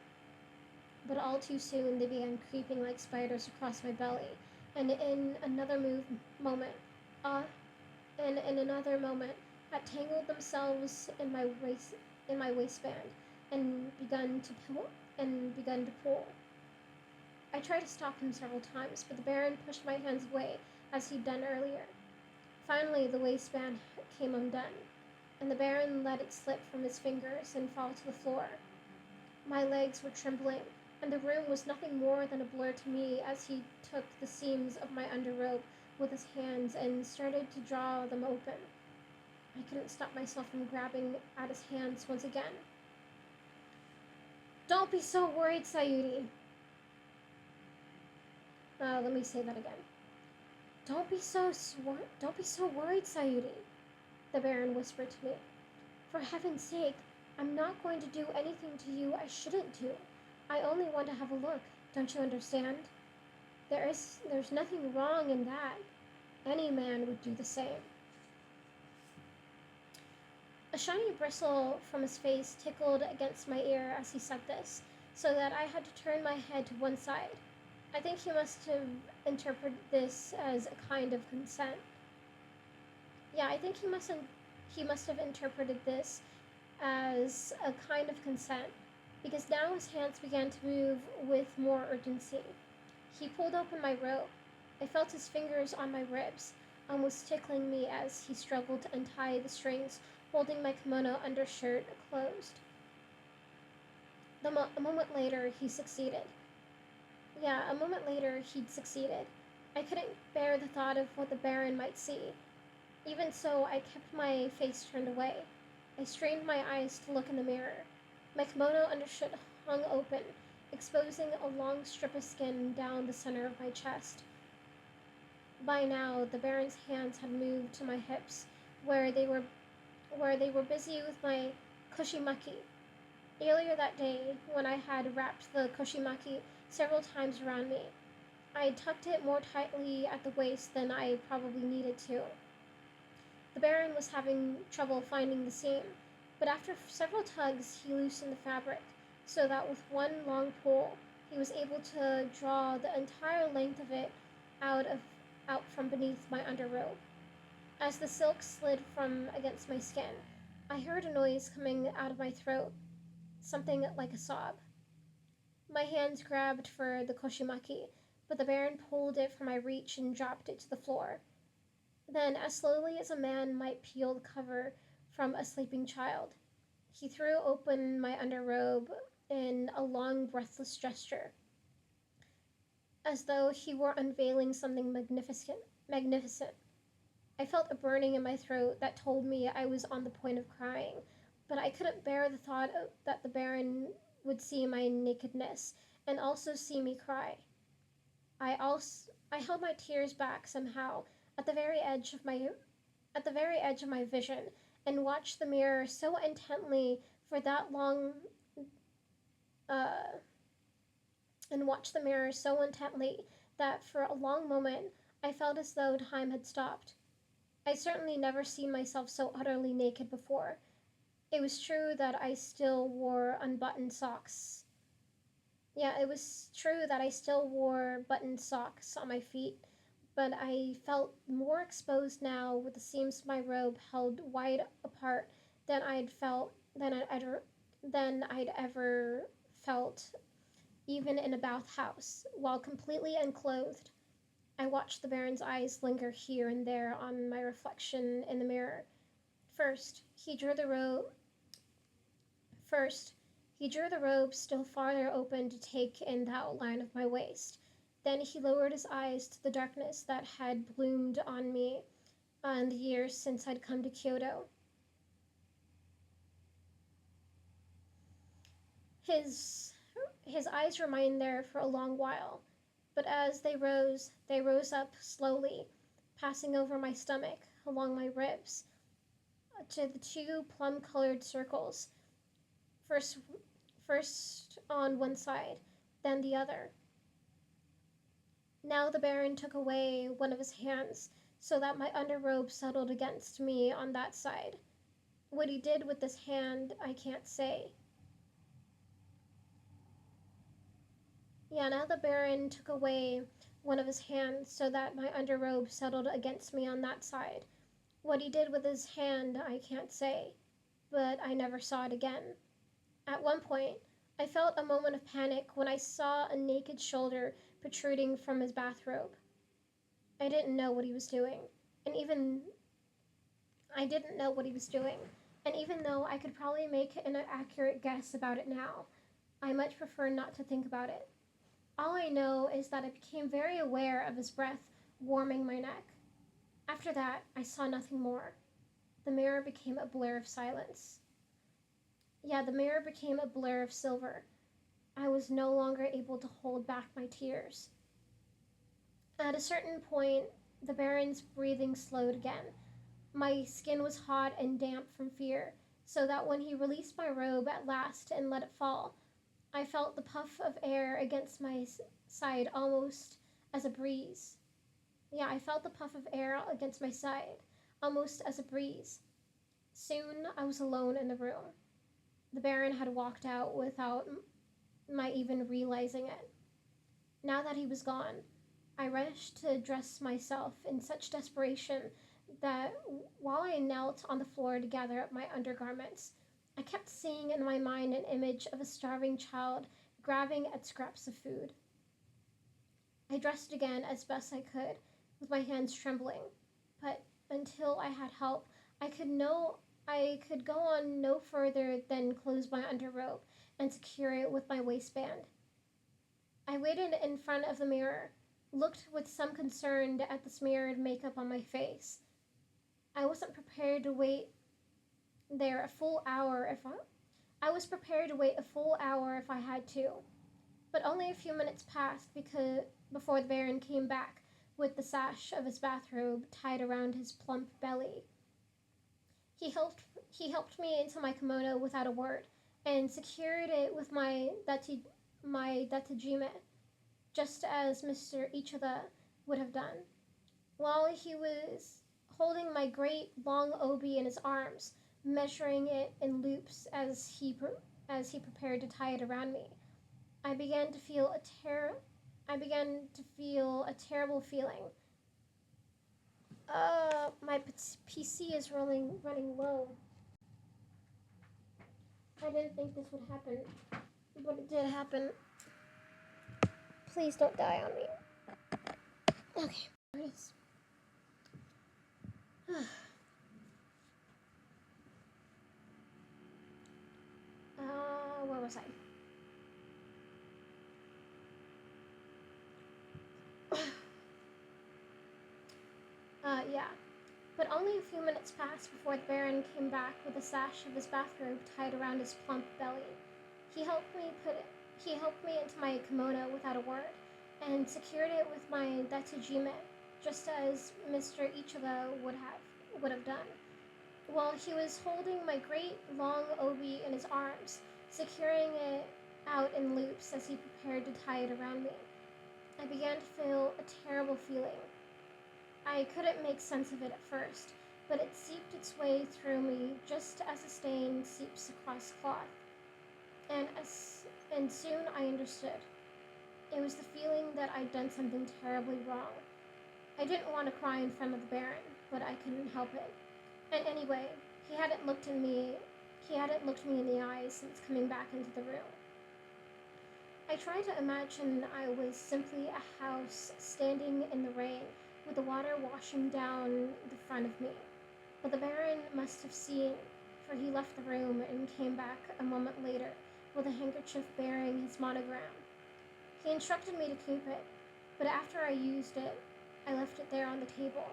But all too soon they began creeping like spiders across my belly, and in another moment, had tangled themselves in my waistband, and begun to pull. I tried to stop him several times, but the Baron pushed my hands away as he'd done earlier. Finally, the waistband came undone, and the Baron let it slip from his fingers and fall to the floor. My legs were trembling, and the room was nothing more than a blur to me as he took the seams of my underrobe with his hands and started to draw them open. I couldn't stop myself from grabbing at his hands once again. "Don't be so worried, Sayuri." Let me say that again. Don't be so worried, Sayuri," the Baron whispered to me. "For heaven's sake, I'm not going to do anything to you I shouldn't do. I only want to have a look. Don't you understand? There's nothing wrong in that. Any man would do the same." A shiny bristle from his face tickled against my ear as he said this, so that I had to turn my head to one side. I think he must have interpreted this as a kind of consent. Yeah, I think he must have interpreted this as a kind of consent, because now his hands began to move with more urgency. He pulled open my robe. I felt his fingers on my ribs, almost tickling me as he struggled to untie the strings holding my kimono undershirt closed. A moment later, he succeeded. A moment later, he'd succeeded. I couldn't bear the thought of what the Baron might see. Even so, I kept my face turned away. I strained my eyes to look in the mirror. My kimono undershirt hung open, exposing a long strip of skin down the center of my chest. By now, the Baron's hands had moved to my hips, where they were busy with my koshimaki. Earlier that day, when I had wrapped the koshimaki several times around me, I had tucked it more tightly at the waist than I probably needed to. The Baron was having trouble finding the seam, but after several tugs, he loosened the fabric, so that with one long pull, he was able to draw the entire length of it out from beneath my underrobe. As the silk slid from against my skin, I heard a noise coming out of my throat, something like a sob. My hands grabbed for the koshimaki, but the Baron pulled it from my reach and dropped it to the floor. Then, as slowly as a man might peel the cover from a sleeping child, he threw open my underrobe in a long, breathless gesture, as though he were unveiling something magnificent. I felt a burning in my throat that told me I was on the point of crying, but I couldn't bear the thought that the Baron would see my nakedness and also see me cry. I held my tears back somehow at the very edge of my vision, and watched the mirror so intently for that long and watched the mirror so intently that for a long moment I felt as though time had stopped. I certainly never seen myself so utterly naked before. It was true that I still wore unbuttoned socks. It was true that I still wore buttoned socks on my feet, but I felt more exposed now, with the seams of my robe held wide apart than I'd ever felt even in a bathhouse, while completely unclothed. I watched the Baron's eyes linger here and there on my reflection in the mirror. First, he drew the robe. First, he drew the robe still farther open to take in the outline of my waist. Then he lowered his eyes to the darkness that had bloomed on me in the years since I'd come to Kyoto. His his eyes remained there for a long while, but as they rose up slowly, passing over my stomach, along my ribs, to the two plum-colored circles, first first on one side, then the other. Now the Baron took away one of his hands so that my underrobe settled against me on that side. What he did with this hand, I can't say. Yeah, now the Baron took away one of his hands so that my underrobe settled against me on that side. What he did with his hand, I can't say, but I never saw it again. At one point, I felt a moment of panic when I saw a naked shoulder protruding from his bathrobe. I didn't know what he was doing, and even I didn't know what he was doing, and even though I could probably make an accurate guess about it now, I much prefer not to think about it. All I know is that I became very aware of his breath warming my neck. After that, I saw nothing more. The mirror became a blur of silence. Yeah, the mirror became a blur of silver. I was no longer able to hold back my tears. At a certain point, the Baron's breathing slowed again. My skin was hot and damp from fear, so that when he released my robe at last and let it fall, I felt the puff of air against my side almost as a breeze. Yeah, I felt the puff of air against my side, almost as a breeze. Soon I was alone in the room. The Baron had walked out without my even realizing it. Now that he was gone, I rushed to dress myself in such desperation that while I knelt on the floor to gather up my undergarments, I kept seeing in my mind an image of a starving child grabbing at scraps of food. I dressed again as best I could, with my hands trembling, but until I had help, I could go on no further than close my underrobe and secure it with my waistband. I waited in front of the mirror, looked with some concern at the smeared makeup on my face. I wasn't prepared to wait there a full hour if I was prepared to wait a full hour if I had to. But only a few minutes passed before the Baron came back with the sash of his bathrobe tied around his plump belly. He helped me into my kimono without a word and secured it with my datajime, just as Mr. Ichida would have done. While he was holding my great long obi in his arms, measuring it in loops as he prepared to tie it around me, I began to feel a terrible feeling. My PC is running low. I didn't think this would happen, but it did happen. Please don't die on me. Okay, there it is. Where was I? Yeah. But only a few minutes passed before the Baron came back with a sash of his bathrobe tied around his plump belly. He helped me into my kimono without a word, and secured it with my datsujime, just as Mr. Ichida would have done. While he was holding my great long obi in his arms, securing it out in loops as he prepared to tie it around me, I began to feel a terrible feeling. I couldn't make sense of it at first, but it seeped its way through me just as a stain seeps across cloth. And soon I understood. It was the feeling that I'd done something terribly wrong. I didn't want to cry in front of the Baron, but I couldn't help it. And anyway, he hadn't looked me in the eyes since coming back into the room. I try to imagine I was simply a house standing in the rain with the water washing down the front of me. But the Baron must have seen, for he left the room and came back a moment later with a handkerchief bearing his monogram. He instructed me to keep it, but after I used it, I left it there on the table.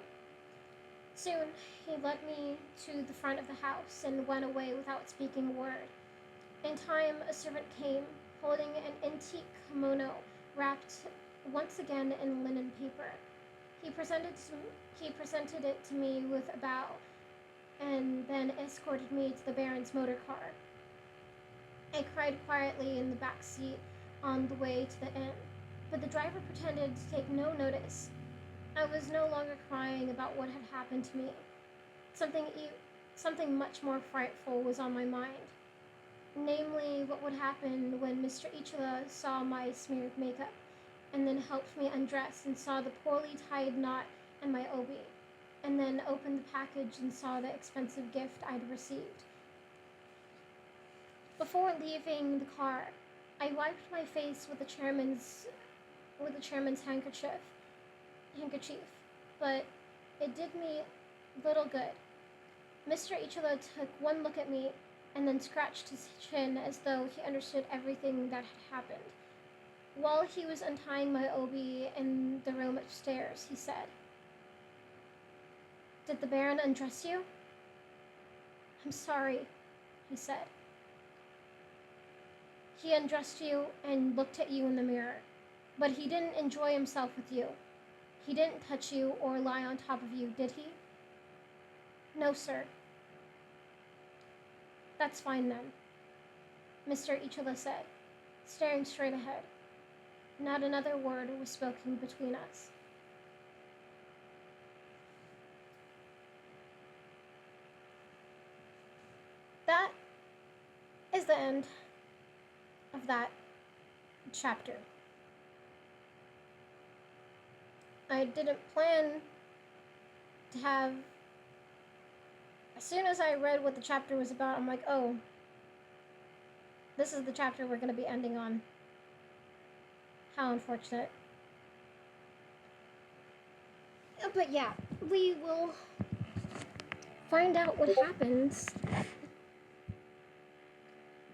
Soon, he led me to the front of the house and went away without speaking a word. In time, a servant came, holding an antique kimono wrapped once again in linen paper. He presented it to me with a bow, and then escorted me to the Baron's motor car. I cried quietly in the back seat on the way to the inn, but the driver pretended to take no notice. I was no longer crying about what had happened to me. Something much more frightful was on my mind. Namely, what would happen when Mr. Ichila saw my smeared makeup, and then helped me undress and saw the poorly tied knot in my obi, and then opened the package and saw the expensive gift I'd received. Before leaving the car, I wiped my face with the chairman's handkerchief, but it did me little good. Mr. Ichilo took one look at me and then scratched his chin as though he understood everything that had happened. While he was untying my obi in the room upstairs, he said, "Did the Baron undress you?" "I'm sorry," he said. "He undressed you and looked at you in the mirror, but he didn't enjoy himself with you. He didn't touch you or lie on top of you, did he?" "No, sir." "That's fine then," Mr. Ichila said, staring straight ahead. Not another word was spoken between us. That is the end of that chapter. I didn't plan to have... As soon as I read what the chapter was about, I'm like, oh, this is the chapter we're going to be ending on. How unfortunate. But yeah, we will find out what happens.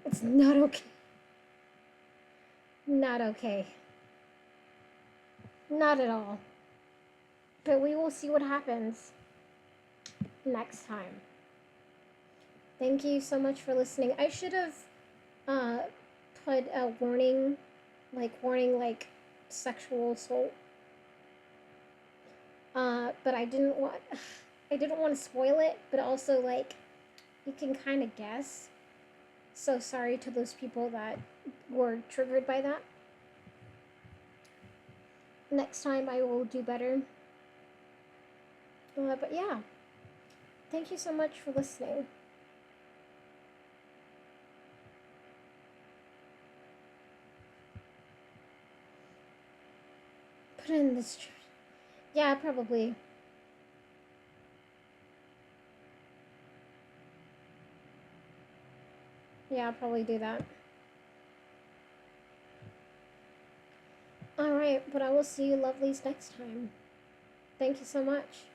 It's not okay. Not okay. Not at all. But we will see what happens next time. Thank you so much for listening. I should have put a warning like sexual assault. But I didn't want to spoil it, but also like you can kind of guess. So sorry to those people that were triggered by that. Next time I will do better. But yeah, thank you so much for listening. Put in this. Yeah, probably. Yeah, I'll probably do that. Alright, but I will see you lovelies next time. Thank you so much.